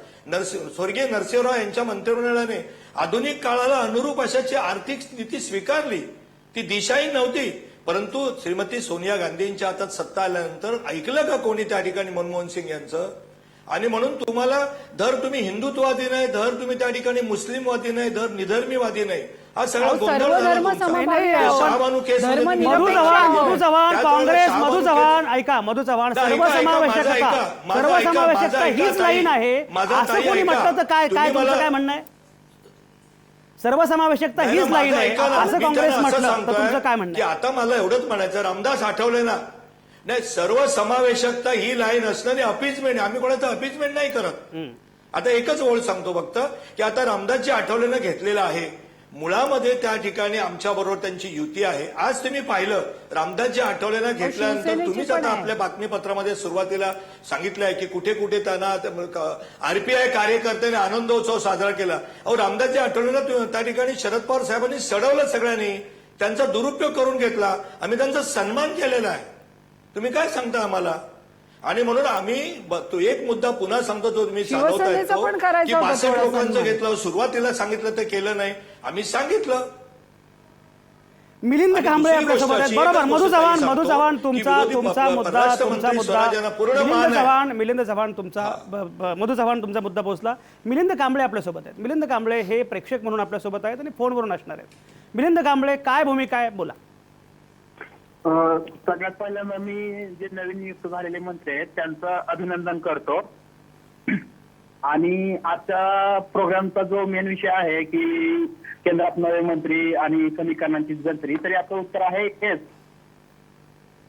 S2: स्वर्गीय नरसिंहराव यांच्या मंत्रिमंडळाने आधुनिक काळाला अनुरूप अशाची आर्थिक स्थिती स्वीकारली. ती दिशाहीन नव्हती. परंतु श्रीमती सोनिया गांधींच्या हातात सत्ता आल्यानंतर ऐकलं का कोणी त्या ठिकाणी मनमोहन सिंग यांचं? आणि म्हणून तुम्हाला धर तुम्ही हिंदुत्ववादी नाही, धर तुम्ही त्या ठिकाणी मुस्लिमवादी नाही, धर निधर्मीवादी नाही, हा सगळा
S3: अहो,
S2: गोंधळ
S3: सर्व
S2: झाला
S3: धर्म
S2: तुमचा.
S3: समभावी
S2: त्या
S3: आहे.
S2: शहाबानू केसमध्ये
S3: धर्म
S2: तुम्ही-
S1: मधु
S3: निरपेक्ष
S1: चव्हाण
S3: आहे.
S1: मधु चव्हाण
S2: त्याचवेळेला
S1: काँग्रेस
S2: शहाबानू
S1: मधु चव्हाण ऐका मधु चव्हाण
S2: ऐका, ऐका,
S1: सर्वसमावेशकता
S2: माझं ऐका, माझं
S1: सर्वसमावेशकता
S2: ऐका,
S1: हीच
S2: ताई.
S1: लाईन आहे
S2: माझं
S1: असं
S2: ताई
S1: कोणी
S2: ऐका.
S1: म्हटलं तर काय
S2: तुम्ही
S1: तुमचं
S2: मला-
S1: काय म्हणणं आहे? सर्वसमावेशकता
S2: नाही,
S1: हीच
S2: नाही,
S1: लाईन
S2: माझं
S1: आहे
S2: ऐका ना.
S1: असं
S2: मी
S1: काँग्रेस
S2: त्यांना असं
S1: म्हटलं तर
S2: सांगतोय
S1: तुमचं काय म्हणणं
S2: की
S1: आहे?
S2: आता मला एवढंच म्हणायचं, रामदास आठवले ना, नाही सर्वसमावेशकता ही लाईन असणारी अपीजमेंट, आम्ही कोणाचं अपीजमेंट नाही करत. आता एकच ओळ सांगतो फक्त की आता रामदासजी आठवलेनं घेतलेलं आहे, मुळामध्ये त्या ठिकाणी आमच्या बरोबर त्यांची युती आहे. आज तुम्ही पाहिलं रामदासजी आठवलेनं घेतल्यानंतर
S3: शिवसेनेची
S2: तुम्हीच
S3: पण
S2: आता
S3: आहे.
S2: आपल्या बातमीपत्रामध्ये सुरुवातीला सांगितलं आहे की कुठे कुठे त्यांना आरपीआय कार्यकर्त्यांनी आनंदोत्सव साजरा केला. अहो रामदासजी आठवलेनं त्या ठिकाणी शरद पवार साहेबांनी सडवलं सगळ्यांनी, त्यांचा दुरुपयोग करून घेतला, आम्ही त्यांचा सन्मान केलेला आहे. तुम्ही काय सांगता आम्हाला? आणि म्हणून आम्ही तो एक मुद्दा पुन्हा सांगतो जो तुम्ही सांगताय
S3: शिवसेनेचा पण करायचा
S2: की
S3: होता
S2: 62
S3: थोडा
S2: लोकांचं
S3: सन्मान.
S2: घेतलं, सुरुवातीला सांगितलं ते केलं नाही, आम्ही सांगितलं.
S1: मिलिंद
S2: आणि
S1: कांबळे
S2: दुसरी गोष्ट
S1: आपल्यासोबत आहेत.
S2: अशी
S1: बरोबर
S2: एकच
S1: मधु
S2: गोष्ट
S1: चव्हाण
S2: ताई
S1: मधु
S2: सांगतो
S1: चव्हाण
S2: की
S1: तुमचा
S2: विरोधी
S1: तुमचा मुद्दा
S2: परराष्ट्र
S1: तुमचा
S2: मंत्री
S1: मुद्दा
S2: स्वराज्यांना पूर्ण मान आहे.
S1: मिलिंद चव्हाण तुमचा मधु चव्हाण तुमचा मुद्दा पोहोचला. मिलिंद कांबळे आपल्यासोबत आहेत. मिलिंद कांबळे हे प्रेक्षक म्हणून आपल्यासोबत आहेत आणि फोनवरून असणार आहेत. मिलिंद कांबळे काय भूमिका आहे बोला.
S6: सगळ्यात पहिल्यांदा मी जे नवीन नियुक्त झालेले मंत्री आहेत त्यांचं अभिनंदन करतो. आणि आजच्या प्रोग्रामचा जो मेन विषय आहे की केंद्रात नवे मंत्री आणि समीकरणांची गंतरी, तर याचं उत्तर आहे येस.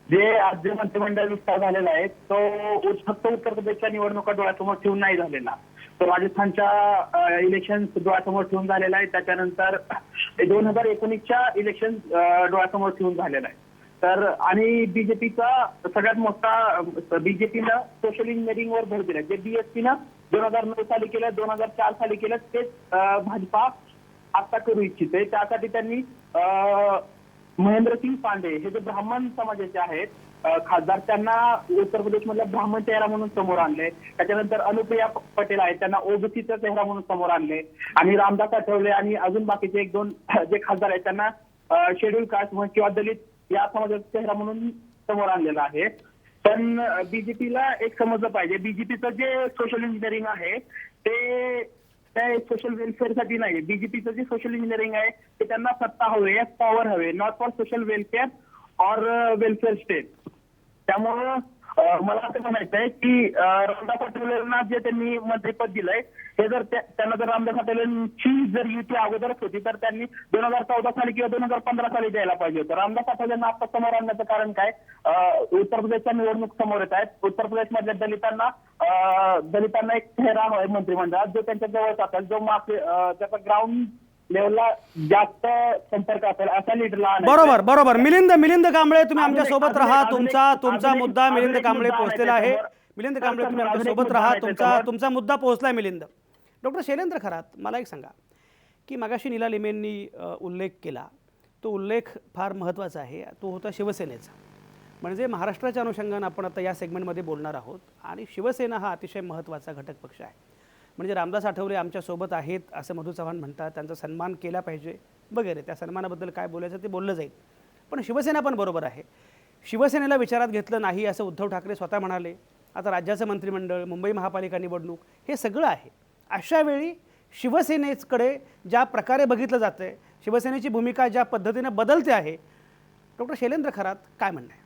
S6: जे आज जे मंत्रिमंडळ विस्तार झालेला आहे तो फक्त उत्तर प्रदेशच्या निवडणुका डोळ्यासमोर ठेवून नाही झालेला, तो राजस्थानच्या इलेक्शन डोळ्यासमोर ठेवून झालेला आहे. त्याच्यानंतर 2019च्या इलेक्शन डोळ्यासमोर ठेवून झालेला आहे. तर आणि बीजेपीचा सगळ्यात मोठा बीजेपीनं सोशल इंजिनिअरिंगवर भर दिला. जे बीएसपीनं 2009 साली केलं, 2004 साली केलं, तेच भाजपा आता करू इच्छिते. त्यासाठी त्यांनी महेंद्रसिंग पांडे हे जे ब्राह्मण समाजाचे आहेत खासदार, त्यांना उत्तर प्रदेशमधल्या ब्राह्मण चेहरा म्हणून समोर आणले. त्याच्यानंतर अनुप्रिया पटेल आहेत, त्यांना ओबीसीचा चेहरा म्हणून समोर आणले. आणि रामदास आठवले आणि अजून बाकीचे एक दोन जे खासदार आहेत त्यांना शेड्यूल कास्ट किंवा दलित या समाजाचा चेहरा म्हणून समोर आणलेला आहे. पण बीजेपीला एक समजलं पाहिजे, बीजेपीचं जे सोशल इंजिनिअरिंग आहे ते त्या सोशल वेलफेअरसाठी नाही. बीजेपीचं जे सोशल इंजिनिअरिंग आहे ते त्यांना सत्ता हवे, पॉवर हवे, not for social welfare or welfare state. त्यामुळं मला असं म्हणायचं आहे की रामदास आठवलेंना जे त्यांनी मंत्रिपद दिलंय हे जर त्यांना जर रामदास आठवलेंची जर युती अगोदरच होती तर त्यांनी 2014 साली किंवा 2015 साली द्यायला पाहिजे होतं. रामदास आठवलेंना आता समोर आणण्याचं कारण काय? उत्तर प्रदेशच्या निवडणूक समोर येत आहेत. उत्तर प्रदेशमधल्या दलितांना एक चेहरा आहे मंत्रिमंडळात जो त्यांच्या जवळ असेल, जो त्याचा ग्राउंड लेवलला जास्त संपर्क असेल अशा लीडरला.
S1: बरोबर बरोबर. मिलिंद कांबळे तुम्ही आमच्या सोबत राहा. तुमचा मुद्दा मिलिंद कांबळे पोहोचलेला आहे. मिलिंद कांबळे तुम्ही आमच्या सोबत राहा. तुमचा मुद्दा पोहोचलाय मिलिंद. डॉक्टर शैलेंद्र खरात, मला एक सांगा की मगाशी नीला लिमेंनी उल्लेख केला, तो उल्लेख फार महत्त्वाचा आहे. तो होता शिवसेनेचा. म्हणजे महाराष्ट्राच्या अनुषंगानं आपण आता या सेगमेंटमध्ये बोलणार आहोत आणि शिवसेना हा अतिशय महत्त्वाचा घटक पक्ष आहे. म्हणजे रामदास आठवले आमच्यासोबत आहेत असं मधु चव्हाण म्हणतात, त्यांचा सन्मान केला पाहिजे वगैरे. त्या सन्मानाबद्दल काय बोलायचं ते बोललं जाईल. पण शिवसेना पण बरोबर आहे. शिवसेनेला विचारात घेतलं नाही असं उद्धव ठाकरे स्वतः म्हणाले. आता राज्याचं मंत्रिमंडळ, मुंबई महापालिका निवडणूक हे सगळं आहे. अशा वेळी शिवसेनेकडे ज्या प्रकारे बघितलं जातं आहे, शिवसेनेची भूमिका ज्या पद्धतीनं बदलते आहे, डॉक्टर शैलेंद्र खरात काय म्हणणं आहे?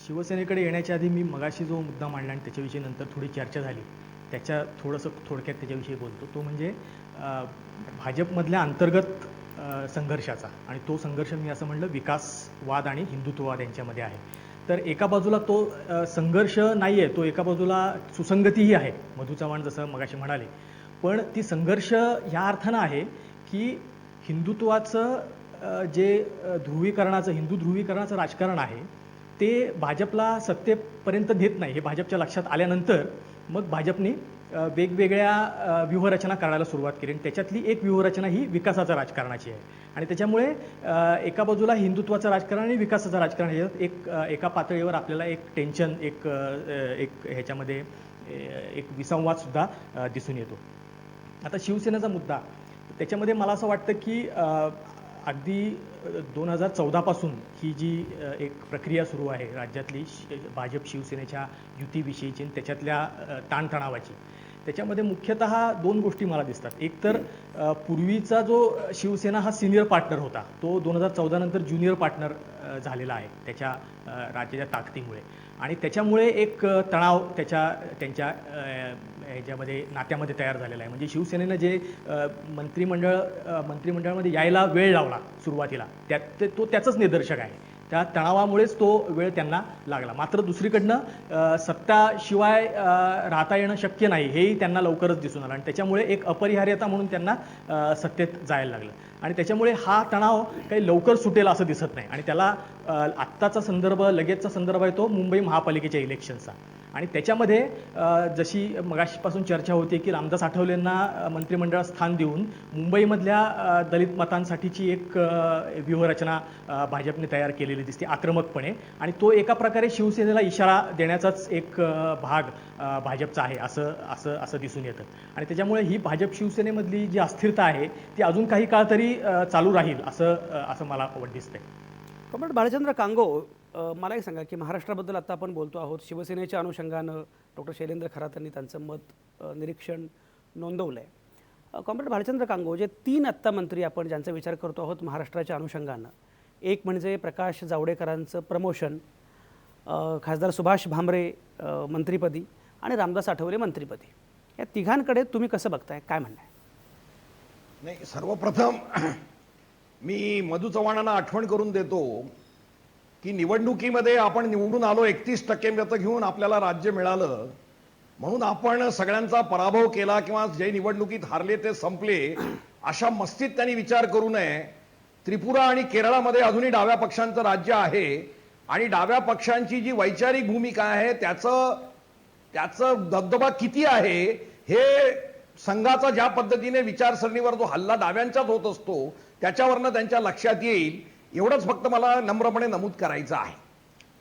S5: शिवसेनेकडे येण्याच्या आधी मी मगाशी जो मुद्दा मांडला आणि त्याच्याविषयी नंतर थोडी चर्चा झाली, त्याच्या थोडक्यात त्याच्याविषयी बोलतो. तो म्हणजे भाजपमधल्या अंतर्गत संघर्षाचा. आणि तो संघर्ष मी असं म्हणलं विकासवाद आणि हिंदुत्ववाद यांच्यामध्ये आहे. तर एका बाजूला तो संघर्ष नाही आहे, तो एका बाजूला सुसंगतीही आहे, मधु चव्हाण जसं मगाशी म्हणाले. पण ती संघर्ष ह्या अर्थानं आहे की हिंदुत्वाचं जे हिंदू ध्रुवीकरणाचं राजकारण आहे ते भाजपला सत्तेपर्यंत देत नाही. हे भाजपच्या लक्षात आल्यानंतर मग भाजपने वेगवेगळ्या व्यूहरचना करायला सुरुवात केली. आणि त्याच्यातली एक व्यूहरचना ही विकासाच्या राजकारणाची आहे. आणि त्याच्यामुळे एका बाजूला हिंदुत्वाचं राजकारण आणि विकासाचं राजकारण ह्याच्यात एका पातळीवर आपल्याला एक टेन्शन, एक ह्याच्यामध्ये एक विसंवादसुद्धा दिसून येतो. आता शिवसेनेचा मुद्दा, त्याच्यामध्ये मला असं वाटतं की अगदी 2014 पासून ही जी एक प्रक्रिया सुरू आहे राज्यातली भाजप शिवसेनेच्या युतीविषयीची आणि त्याच्यातल्या ताणतणावाची, त्याच्यामध्ये मुख्यतः दोन गोष्टी मला दिसतात. एक तर पूर्वीचा जो शिवसेना हा सिनियर पार्टनर होता, तो 2014 नंतर ज्युनियर पार्टनर झालेला आहे त्याच्या राज्याच्या ताकदीमुळे, आणि त्याच्यामुळे एक तणाव त्यांच्या ह्याच्यामध्ये नात्यामध्ये तयार झालेला आहे. म्हणजे शिवसेनेनं जे मंत्रिमंडळामध्ये यायला वेळ लावला सुरुवातीला, तो त्याचंच निदर्शक आहे. त्या तणावामुळेच तो वेळ त्यांना लागला. मात्र दुसरीकडनं सत्ताशिवाय राहता येणं शक्य नाही हेही त्यांना लवकरच दिसून आलं, आणि त्याच्यामुळे एक अपरिहार्यता म्हणून त्यांना सत्तेत जायला लागलं, आणि त्याच्यामुळे हा तणाव काही लवकर सुटेल असं दिसत नाही. आणि त्याला आत्ताचा संदर्भ, लगेचचा संदर्भ आहे तो मुंबई महापालिकेच्या इलेक्शनचा. आणि त्याच्यामध्ये जशी मगाशीपासून चर्चा होती की रामदास आठवलेंना मंत्रिमंडळात स्थान देऊन मुंबईमधल्या दलित मतांसाठीची एक व्यूहरचना भाजपने तयार केलेली दिसते आक्रमकपणे, आणि तो एका प्रकारे शिवसेनेला इशारा देण्याचाच एक भाग भाजपचा आहे असं दिसून येतं. आणि त्याच्यामुळे ही भाजप शिवसेनेमधली जी अस्थिरता आहे ती अजून काही काळ तरी चालू राहील असं मला दिसतंय.
S1: कॉम्रेड भालचंद्र कांगो, मला एक सांगा की महाराष्ट्राबद्दल आता आपण बोलतो आहोत, शिवसेनेच्या अनुषंगानं डॉक्टर शैलेंद्र खरातांनी त्यांचं मत निरीक्षण नोंदवलं आहे. कॉम्रेड भालचंद्र कांगो, जे 3 आत्ता मंत्री आपण ज्यांचा विचार करतो आहोत महाराष्ट्राच्या अनुषंगानं, एक म्हणजे प्रकाश जावडेकरांचं प्रमोशन, खासदार सुभाष भामरे मंत्रिपदी आणि रामदास आठवले मंत्रिपदी, या तिघांकडे तुम्ही कसं बघताय, काय म्हणणं आहे?
S4: नाही, सर्वप्रथम मी मधू चव्हाणांना आठवण करून देतो की निवडणुकीमध्ये आपण निवडून आलो, 31% मतं घेऊन आपल्याला राज्य मिळालं, म्हणून आपण सगळ्यांचा पराभव केला किंवा जे निवडणुकीत हारले ते संपले अशा मस्तीत त्यांनी विचार करू नये. त्रिपुरा आणि केरळामध्ये अजूनही डाव्या पक्षांचं राज्य आहे, आणि डाव्या पक्षांची जी वैचारिक भूमिका आहे त्याचं दबदबा किती आहे हे संघाचा ज्या पद्धतीने विचारसरणीवर जो हल्ला डाव्यांचाच होत असतो त्याच्यावरनं त्यांच्या लक्षात येईल. एवढंच फक्त मला नम्रपणे नमूद करायचं आहे.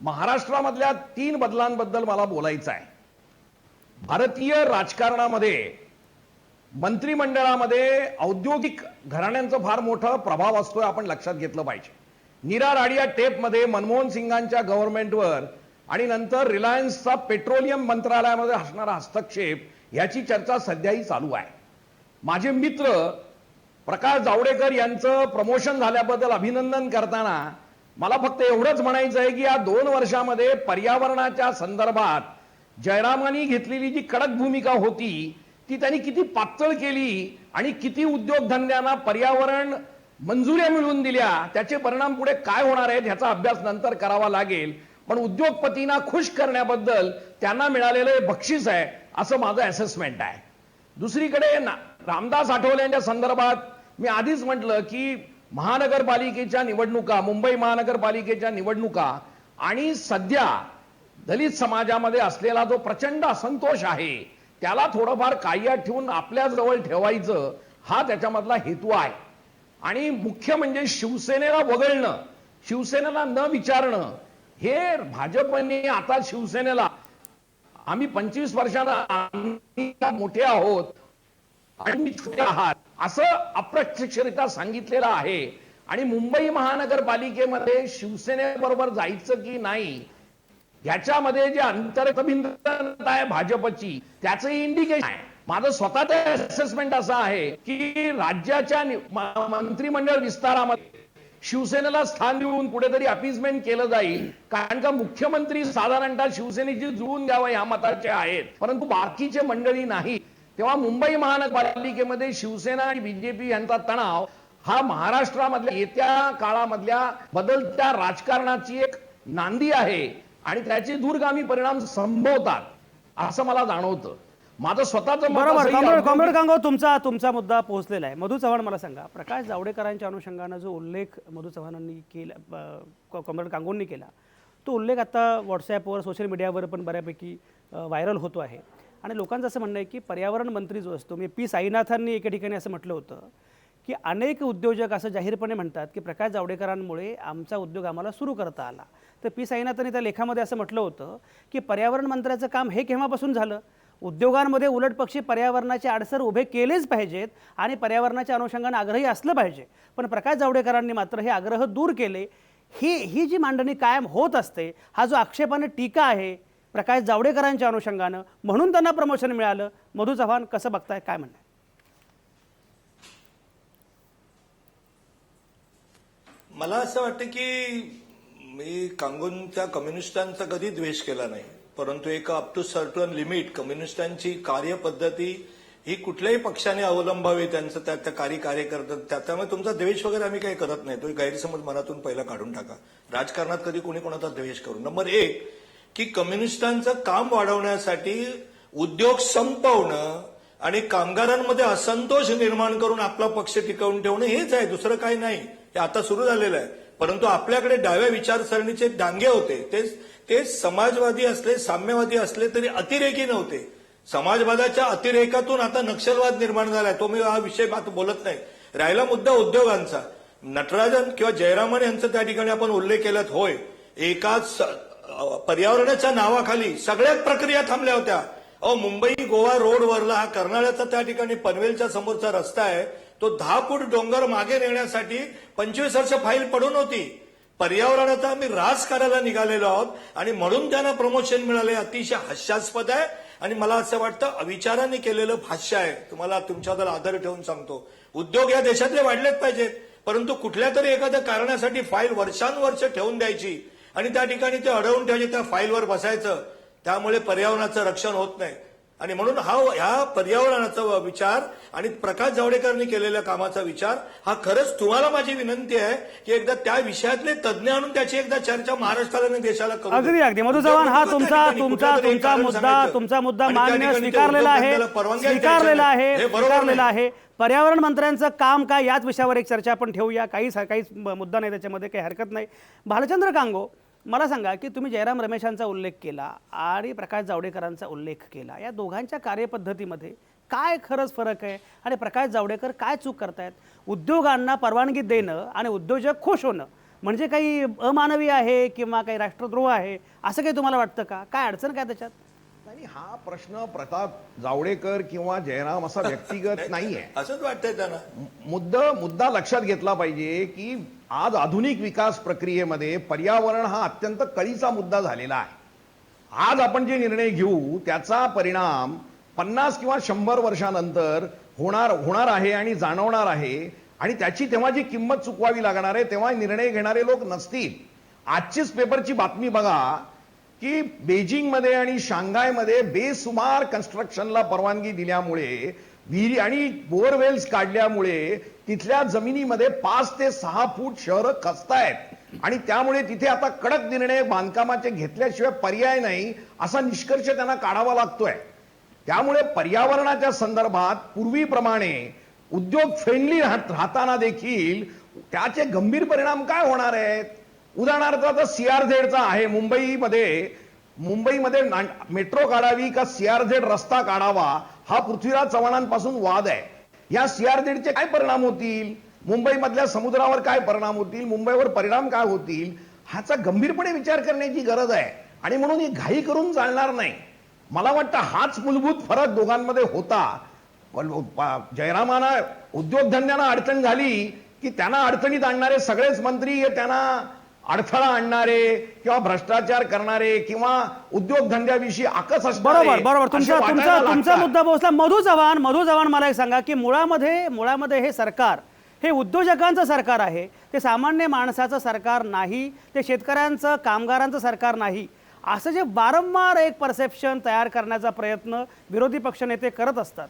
S4: महाराष्ट्रामधल्या 3 बदलांबद्दल मला बोलायचं आहे. भारतीय राजकारणामध्ये मंत्रिमंडळामध्ये औद्योगिक घराण्यांचा फार मोठा प्रभाव असतोय, आपण लक्षात घेतलं पाहिजे. नीरा राडिया टेपमध्ये मनमोहन सिंगांच्या गव्हर्नमेंटवर आणि नंतर रिलायन्सचा पेट्रोलियम मंत्रालयामध्ये असणारा हस्तक्षेप याची चर्चा सध्याही चालू आहे. माझे मित्र प्रकाश जावडेकर यांचं प्रमोशन झाल्याबद्दल अभिनंदन करताना मला फक्त एवढंच म्हणायचं आहे की या 2 वर्षामध्ये पर्यावरणाच्या संदर्भात जयरामांनी घेतलेली जी कडक भूमिका होती ती त्यांनी किती पातळ केली आणि किती उद्योगधंद्यांना पर्यावरण मंजुऱ्या मिळवून दिल्या, त्याचे परिणाम पुढे काय होणार आहेत ह्याचा अभ्यास नंतर करावा लागेल. पण उद्योगपतींना खुश करण्याबद्दल त्यांना मिळालेलं बक्षीस आहे असं माझं असेसमेंट आहे. दुसरीकडे रामदास आठवलेंच्या संदर्भात मी आधीच म्हटलं की महानगरपालिकेच्या निवडणुका, मुंबई महानगरपालिकेच्या निवडणुका आणि सध्या दलित समाजामध्ये असलेला जो प्रचंड असंतोष आहे त्याला थोडंफार काय्यात ठेवून आपल्या जवळ ठेवायचं हा त्याच्यामधला हेतू आहे. आणि मुख्य म्हणजे शिवसेनेला वगळणं, शिवसेनेला न विचारणं, हे भाजपने आता शिवसेनेला आम्ही 25 वर्षांना मोठे आहोत आणि छोटे आहात असं अप्रत्यक्षरित्या सांगितलेलं आहे. आणि मुंबई महानगरपालिकेमध्ये शिवसेनेबरोबर जायचं की नाही याच्यामध्ये जे अंतर्भिन्नता आहे भाजपची त्याचं इंडिकेशन आहे. माझं स्वतःचं असेसमेंट असं आहे की राज्याच्या मंत्रिमंडळ विस्तारामध्ये शिवसेनेला स्थान देऊन कुठेतरी अपीजमेंट केलं जाईल, कारण का मुख्यमंत्री साधारणतः शिवसेनेची जुळून द्यावं या मताचे आहेत, परंतु बाकीचे मंडळी नाही. तेव्हा मुंबई महानगरपालिकेमध्ये शिवसेना आणि बीजेपी यांचा तणाव हा महाराष्ट्रामधल्या येत्या काळामधल्या बदलत्या राजकारणाची एक नांदी आहे आणि त्याचे दूरगामी परिणाम संभवतात असं मला जाणवतं. माझं स्वतःचं मत
S1: बरोबर.
S4: असंही आहे.
S1: कॉम्रेड कांगो, तुमचा मुद्दा पोहोचलेला आहे. मधू चव्हाण, मला सांगा, प्रकाश जावडेकरांच्या अनुषंगानं जो उल्लेख मधू चव्हाणांनी केला, कॉम्रेड कांगोंनी केला, तो उल्लेख आता व्हॉट्सॲपवर, सोशल मीडियावर पण बऱ्यापैकी व्हायरल होतो आहे. आणि लोकांचं असं म्हणणं आहे की पर्यावरण मंत्री जो असतो, म्हणजे पी साईनाथांनी एके ठिकाणी असं म्हटलं होतं की अनेक उद्योजक असं जाहीरपणे म्हणतात की प्रकाश जावडेकरांमुळे आमचा उद्योग आम्हाला सुरू करता आला. तर पी साईनाथांनी त्या लेखामध्ये असं म्हटलं होतं की पर्यावरण मंत्र्याचं काम हे केव्हापासून झालं, उद्योगांमध्ये उलटपक्षी पर्यावरणाचे अडसर उभे केलेच पाहिजेत आणि पर्यावरणाच्या अनुषंगाने आग्रही असलं पाहिजे. पण प्रकाश जावडेकरांनी मात्र हे आग्रह दूर केले. ही जी मांडणी कायम होत असते, हा जो आक्षेपाने टीका आहे प्रकाश जावडेकरांच्या अनुषंगानं, म्हणून त्यांना प्रमोशन मिळालं. मधू चव्हाण कसं बघताय, काय म्हणणं?
S2: मला असं वाटतं की मी कांगोनच्या कम्युनिस्टांचा कधी द्वेष केला नाही, परंतु एक अप टू सर्टन लिमिट कम्युनिस्टांची कार्यपद्धती ही कुठल्याही पक्षाने अवलंबावी, त्यांचं त्या कार्य करतात. त्यामुळे तुमचा द्वेष वगैरे आम्ही काही करत नाही. तो गैरसमज मनातून पहिला काढून टाका. राजकारणात कधी कोणी कोणाचा द्वेष करू. नंबर 1 की कम्युनिस्टांचं काम वाढवण्यासाठी उद्योग संपवणं आणि कामगारांमध्ये असंतोष निर्माण करून आपला पक्ष टिकवून ठेवणं हेच आहे, दुसरं काही नाही. हे आता सुरू झालेलं आहे. परंतु आपल्याकडे डाव्या विचारसरणीचे डांगे होते, ते समाजवादी असले, साम्यवादी असले तरी अतिरेकी नव्हते. समाजवादाच्या अतिरेकातून आता नक्षलवाद निर्माण झालाय. तो मी हा विषय आता बोलत नाही. राहिला मुद्दा उद्योगांचा. नटराजन किंवा जयरामन यांचा त्या ठिकाणी आपण उल्लेख केलात. होय, एकाच पर्यावरणाच्या नावाखाली सगळ्याच प्रक्रिया थांबल्या होत्या. मुंबई गोवा रोडवरला हा कर्नाळ्याचा त्या ठिकाणी पनवेलच्या समोरचा रस्ता आहे, तो 10 फूट डोंगर मागे नेण्यासाठी 25 वर्ष फाईल पडून होती. पर्यावरणाचा आम्ही ऱ्हास करायला निघालेलो आहोत आणि म्हणून त्यांना प्रमोशन मिळाले. अतिशय हास्यास्पद आहे आणि मला असं वाटतं अविचाराने केलेलं भाष्य आहे. तुम्हाला तुमच्याबद्दल आदर ठेवून सांगतो, उद्योग या देशातले वाढलेच पाहिजेत, परंतु कुठल्या तरी एखाद्या कारणासाठी फाईल वर्षानुवर्ष ठेवून द्यायची आणि त्या ठिकाणी ते अडवून ठेवायचे, त्या फाईलवर बसायचं. त्यामुळे पर्यावरणाचं रक्षण होत नाही. आणि म्हणून ह्या पर्यावरणाचा विचार आणि प्रकाश जावडेकरांनी केलेल्या कामाचा विचार हा खरंच तुम्हाला माझी विनंती आहे की एकदा त्या विषयातले तज्ज्ञ आणून त्याची एकदा चर्चा महाराष्ट्राला आणि देशाला करू.
S1: अगदी मधू चव्हाण, हा तुमचा मुद्दा मान्य स्वीकारलेला आहे. पर्यावरण मंत्र्यांचं काम काय याच विषयावर एक चर्चा आपण ठेवूया. काहीच मुद्दा नाही त्याच्यामध्ये, काही हरकत नाही. भालचंद्र कांगो, मला सांगा की तुम्ही जयराम रमेशांचा उल्लेख केला आणि प्रकाश जावडेकरांचा उल्लेख केला. या दोघांच्या कार्यपद्धतीमध्ये काय खरंच फरक आहे आणि प्रकाश जावडेकर काय चूक करतायत? उद्योगांना परवानगी देणं आणि उद्योजक खुश होणं म्हणजे काही अमानवी आहे किंवा काही राष्ट्रद्रोह आहे असं काही तुम्हाला वाटतं का? काय अडचण काय त्याच्यात?
S4: नाही, हा प्रश्न प्रताप जावडेकर किंवा जयराम असा व्यक्तिगत नाहीये,
S2: असंच वाटतंय त्यांना.
S4: मुद्दा लक्षात घेतला पाहिजे की आज आधुनिक विकास प्रक्रियेमध्ये पर्यावरण हा अत्यंत कळीचा मुद्दा झालेला आहे. आज आपण जे निर्णय घेऊ त्याचा परिणाम 50 किंवा 100 वर्षानंतर होणार आहे आणि जाणवणार आहे आणि त्याची तेव्हा जी किंमत चुकवावी लागणार आहे तेव्हा निर्णय घेणारे लोक नसतील. आजचीच पेपरची बातमी बघा की बेजिंगमध्ये आणि शांघायमध्ये बेसुमार कन्स्ट्रक्शनला परवानगी दिल्यामुळे विहिरी आणि बोअरवेल्स काढल्यामुळे तिथल्या जमिनीमध्ये 5 ते 6 फूट शहरं खचतायत आणि त्यामुळे तिथे आता कडक निर्णय बांधकामाचे घेतल्याशिवाय पर्याय नाही असा निष्कर्ष त्यांना काढावा लागतोय. त्यामुळे पर्यावरणाच्या संदर्भात पूर्वीप्रमाणे उद्योग फ्रेंडली राहताना देखील त्याचे गंभीर परिणाम काय होणार आहेत? उदाहरणार्थ आता CRZ आहे, मुंबईमध्ये मेट्रो काढावी का CRZ रस्ता काढावा हा पृथ्वीराज चव्हाणांपासून वाद आहे. या CRZचे काय परिणाम होतील, मुंबईमधल्या समुद्रावर काय परिणाम होतील, मुंबईवर परिणाम काय होतील, ह्याचा गंभीरपणे विचार करण्याची गरज आहे. आणि म्हणून ही घाई करून चालणार नाही. मला वाटतं हाच मूलभूत फरक दोघांमध्ये होता. जयरामांना उद्योगधंद्यांना अडचण झाली की त्यांना अडचणीत आणणारे सगळेच मंत्री हे त्यांना अडथळा आणणारे किंवा भ्रष्टाचार करणारे किंवा उद्योगधंद्याविषयी आकस असणारे.
S1: बरोबर तुमचा मुद्दा पोहोचला. मधू चव्हाण, मला एक सांगा की मुळामध्ये हे सरकार हे उद्योजकांचं सरकार आहे, ते सामान्य माणसाचं सरकार नाही, ते शेतकऱ्यांचं कामगारांचं सरकार नाही, असं जे वारंवार एक परसेप्शन तयार करण्याचा प्रयत्न विरोधी पक्षनेते करत असतात.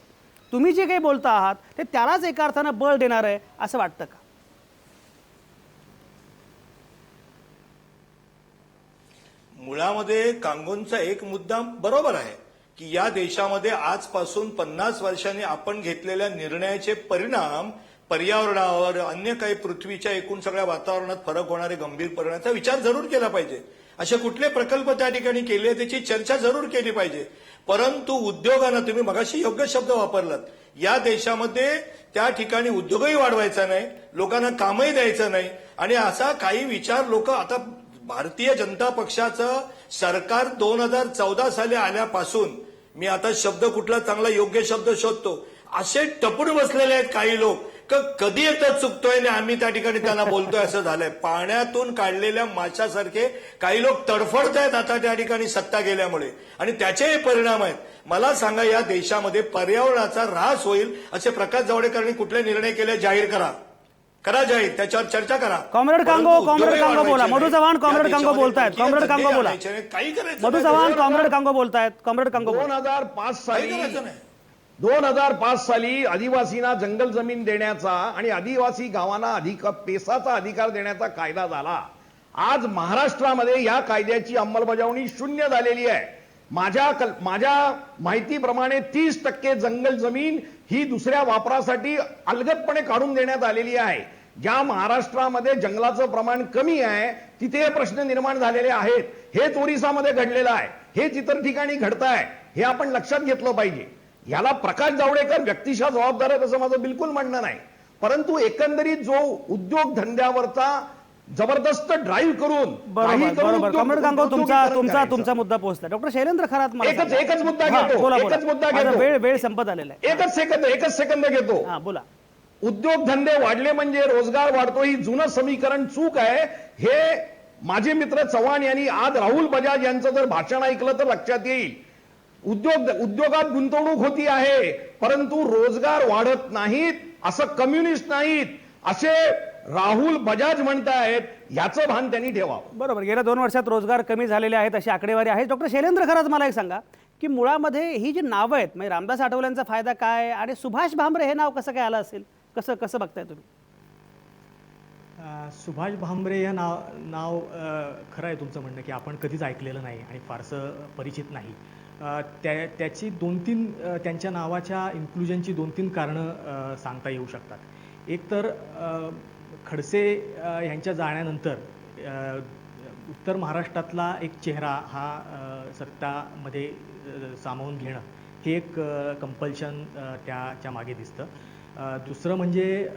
S1: तुम्ही जे काही बोलता आहात ते त्यालाच एका अर्थानं बळ देणार आहे असं वाटतं का?
S2: मुळामध्ये कांगोनचा एक मुद्दा बरोबर आहे की या देशामध्ये आजपासून 50 वर्षांनी आपण घेतलेल्या निर्णयाचे परिणाम पर्यावरणावर, अन्य काही पृथ्वीच्या एकूण सगळ्या वातावरणात फरक होणारे गंभीर परिणामाचा विचार जरूर केला पाहिजे. असे कुठले प्रकल्प त्या ठिकाणी केले त्याची चर्चा जरूर केली पाहिजे. परंतु उद्योगांना, तुम्ही मगाशी योग्य शब्द वापरलात, या देशामध्ये त्या ठिकाणी उद्योगही वाढवायचा नाही, लोकांना कामही द्यायचं नाही आणि असा काही विचार लोक आता भारतीय जनता पक्षाचं सरकार 2014 साली आल्यापासून मी आता शब्द कुठला चांगला योग्य शब्द शोधतो. असे टपून बसलेले आहेत काही लोक, कधी एकदा चुकतोय आणि आम्ही त्या ठिकाणी त्यांना बोलतोय असं झालंय. पाण्यातून काढलेल्या माशासारखे काही लोक तडफडतायत आता त्या ठिकाणी सत्ता गेल्यामुळे, आणि त्याचे परिणाम आहेत. मला सांगा, या देशामध्ये पर्यावरणाचा ऱ्हास होईल असे प्रकाश जावडेकरांनी कुठले निर्णय केले जाहीर करा जाहीर, त्याच्यावर चर्चा करा.
S1: कॉम्रेड कांगो बोला. मधू चव्हाण कॉम्रेड कांगो बोलतायत. कॉम्रेड कांगो बोला.
S2: काही करायचं
S1: मधू चव्हाण कॉम्रेड कांगो बोलतायत. कॉम्रेड कांगो बोला.
S4: 2005 साली आदिवासींना जंगल जमीन देण्याचा आणि आदिवासी गावांना पेसाचा अधिकार देण्याचा कायदा झाला. आज महाराष्ट्रामध्ये या कायद्याची अंमलबजावणी शून्य झालेली आहे. माझ्या माहितीप्रमाणे 30% जंगल जमीन ही दुसऱ्या वापरासाठी अलगदपणे काढून देण्यात आलेली आहे. ज्या महाराष्ट्रामध्ये जंगलाचं प्रमाण कमी आहे तिथे हे प्रश्न निर्माण झालेले आहेत. हेच ओरिसामध्ये घडलेलं आहे, हेच इतर ठिकाणी घडत आहे. हे आपण लक्षात घेतलं पाहिजे. याला प्रकाश जावडेकर व्यक्तिशः जबाबदार आहेत असं माझं बिलकुल म्हणणं नाही, परंतु एकंदरीत जो उद्योगधंद्यावरचा जबरदस्त ड्राईव्ह करून
S1: बरोबर. कॉम्रेड कांगो, तुमचा मुद्दा पोहोचला. डॉक्टर शैलेंद्र खरात मला
S4: एकच मुद्दा घेतो.
S1: वेळ संपत आलेला आहे.
S4: एकच सेकंद घेतो.
S1: बोला.
S4: उद्योगधंदे वाढले म्हणजे रोजगार वाढतो, ही जुनं समीकरण चूक आहे. हे माझे मित्र चव्हाण यांनी आज राहुल बजाज यांचं जर भाषण ऐकलं तर लक्षात येईल. उद्योगात गुंतवणूक होती आहे, परंतु रोजगार वाढत नाहीत, असं कम्युनिस्ट नाहीत असे राहुल बजाज म्हणतायत. याचं भान त्यांनी ठेवावं.
S1: बरोबर. गेल्या 2 वर्षात रोजगार कमी झालेले आहेत अशी आकडेवारी आहे. डॉक्टर शैलेंद्र खरात मला एक सांगा की मुळामध्ये ही जी नावं आहेत, म्हणजे रामदास आठवलेंचा फायदा काय आणि सुभाष भामरे हे नाव कसं काय आलं असेल, कसं बघताय तुम्ही?
S5: सुभाष भामरे या नाव खरं आहे तुमचं म्हणणं की आपण कधीच ऐकलेलं नाही आणि फारसं परिचित नाही. त्याची 2-3 त्यांच्या नावाच्या इन्क्लुजनची 2-3 कारणं सांगता येऊ शकतात. एक तर खडसे यांच्या जाण्यानंतर उत्तर महाराष्ट्रातला एक चेहरा हा सत्तामध्ये सामावून घेणं हे एक कंपल्शन त्याच्या मागे दिसतं. दुसरं म्हणजे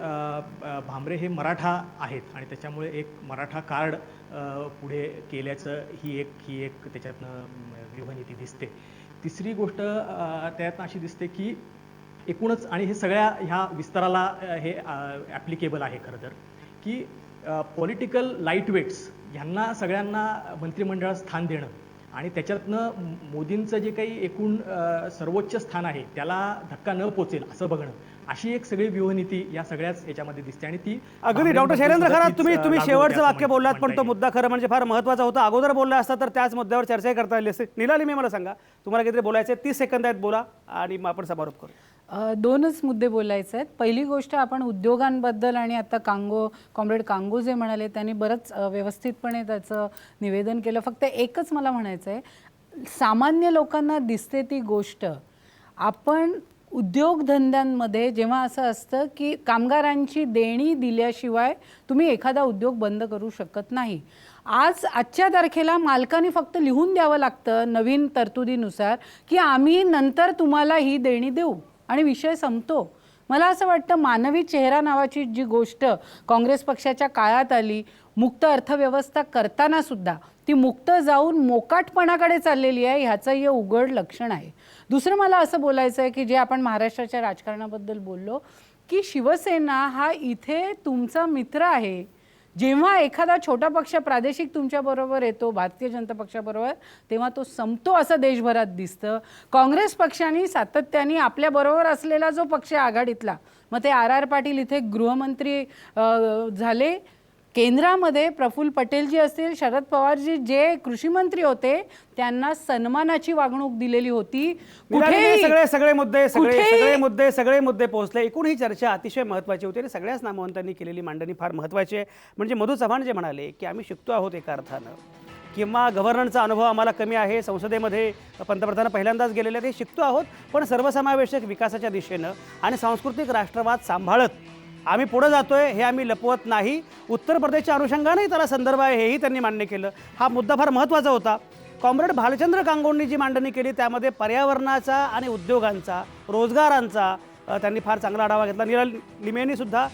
S5: भामरे हे मराठा आहेत आणि त्याच्यामुळे एक मराठा कार्ड पुढे केल्याचं ही एक त्याच्यातनं व्यूहनीती दिसते. तिसरी गोष्ट त्यातनं अशी दिसते की एकूणच, आणि हे सगळ्या ह्या विस्ताराला हे ॲप्लिकेबल आहे खरं तर, की पॉलिटिकल लाईटवेट्स ह्यांना सगळ्यांना मंत्रिमंडळात स्थान देणं आणि त्याच्यातनं मोदींचं जे काही एकूण सर्वोच्च स्थान आहे त्याला धक्का न पोचेल असं बघणं, अशी एक सगळी व्यूहनीती या सगळ्याच याच्यामध्ये दिसते. आणि ती
S1: अगदी डॉक्टर शैलेंद्र खरात तुम्ही शेवटचं वाक्य बोललात, पण तो मुद्दा खरं म्हणजे फार महत्त्वाचा होता. अगोदर बोलला असता तर त्याच मुद्द्यावर चर्चाही करता आली असते. निलाली, मी मला सांगा, तुम्हाला काहीतरी बोलायचं आहे, 30 सेकंद आहेत, बोला आणि मग आपण समारोप करू.
S3: 2च मुद्दे बोलायचे आहेत. पहिली गोष्ट, आपण उद्योगांबद्दल आणि आता कॉम्रेड कांगो जे म्हणाले त्यांनी बरंच व्यवस्थितपणे त्याचं निवेदन केलं. फक्त एकच मला म्हणायचं आहे, सामान्य लोकांना दिसते ती गोष्ट, आपण उद्योगधंद्यांमध्ये जेव्हा असं असतं की कामगारांची देणी दिल्याशिवाय तुम्ही एखादा उद्योग बंद करू शकत नाही. आजच्या तारखेला मालकाने फक्त लिहून द्यावं लागतं नवीन तरतुदीनुसार की आम्ही नंतर तुम्हाला ही देणी देऊ आणि विषय संपतो. मला असं वाटतं मानवी चेहरा नावाची जी गोष्ट काँग्रेस पक्षाच्या काळात आली, मुक्त अर्थव्यवस्था करताना सुद्धा ती मुक्त जाऊन मोकाटपणाकडे चाललेली आहे, ह्याचं हे उघड लक्षण आहे. दुसरं मला असं बोलायचं आहे की जे आपण महाराष्ट्राच्या राजकारणाबद्दल बोललो की शिवसेना हा इथे तुमचा मित्र आहे. जेव्हा एखादा छोटा पक्ष प्रादेशिक तुमच्याबरोबर येतो भारतीय जनता पक्षाबरोबर, तेव्हा तो संपतो असं देशभरात दिसतं. काँग्रेस पक्षाने सातत्याने आपल्याबरोबर असलेला जो पक्ष आघाडीतला, मग ते आर पाटील इथे गृहमंत्री झाले, केंद्रामध्ये प्रफुल्ल पटेलजी असतील, शरद पवारजी जे कृषी मंत्री होते त्यांना सन्मानाची वागणूक दिलेली होती.
S1: सगळे मुद्दे पोहोचले. एकूण ही चर्चा अतिशय महत्त्वाची होती आणि सगळ्याच नामवंतांनी केलेली मांडणी फार महत्त्वाची आहे. म्हणजे मधू चव्हाण जे म्हणाले की आम्ही शिकतो आहोत एका अर्थानं, किंवा गव्हर्नरचा अनुभव आम्हाला कमी आहे, संसदेमध्ये पंतप्रधान पहिल्यांदाच गेलेले, ते शिकतो आहोत, पण सर्वसमावेशक विकासाच्या दिशेनं आणि सांस्कृतिक राष्ट्रवाद सांभाळत आम्ही पुढे जातोय हे आम्ही लपवत नाही. उत्तर प्रदेशच्या अनुषंगानेही त्याला संदर्भ आहे हेही त्यांनी मान्य केलं. हा मुद्दा फार महत्त्वाचा होता. कॉम्रेड भालचंद्र कांगोंनी जी मांडणी केली त्यामध्ये पर्यावरणाचा आणि उद्योगांचा, रोजगारांचा त्यांनी फार चांगला आढावा घेतला. नीरल लिमेंनी सुद्धा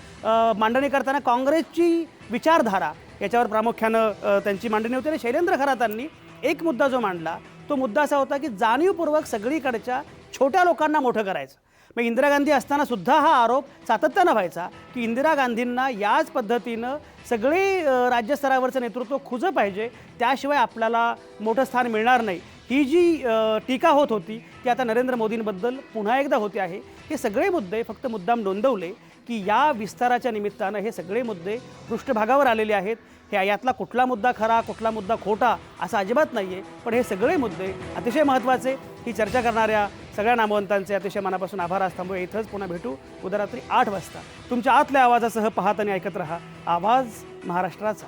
S1: मांडणी करताना काँग्रेसची विचारधारा याच्यावर प्रामुख्यानं त्यांची मांडणी होती. आणि शैलेंद्र खरातांनी एक मुद्दा जो मांडला तो मुद्दा असा होता की जाणीवपूर्वक सगळीकडच्या छोट्या लोकांना मोठं करायचं. मग इंदिरा गांधी असताना सुद्धा हा आरोप सातत्यानं व्हायचा की इंदिरा गांधींना याच पद्धतीनं सगळे राज्यस्तरावरचं नेतृत्व खुजं पाहिजे, त्याशिवाय आपल्याला मोठं स्थान मिळणार नाही. ही जी टीका होत होती ती आता नरेंद्र मोदींबद्दल पुन्हा एकदा होते आहे. हे सगळे मुद्दे फक्त मुद्दाम नोंदवले की या विस्ताराच्या निमित्तानं हे सगळे मुद्दे पृष्ठभागावर आलेले आहेत. हे यातला कुठला मुद्दा खरा कुठला मुद्दा खोटा असं अजिबात नाही आहे, पण हे सगळे मुद्दे अतिशय महत्त्वाचे. ही चर्चा करणाऱ्या सगळ्या नामवंतांचे अतिशय मनापासून आभार. आज थांबूया इथंच. पुन्हा भेटू उद्या रात्री 8 वाजता तुमच्या आतल्या आवाजासह. पाहत आणि ऐकत रहा आवाज महाराष्ट्राचा.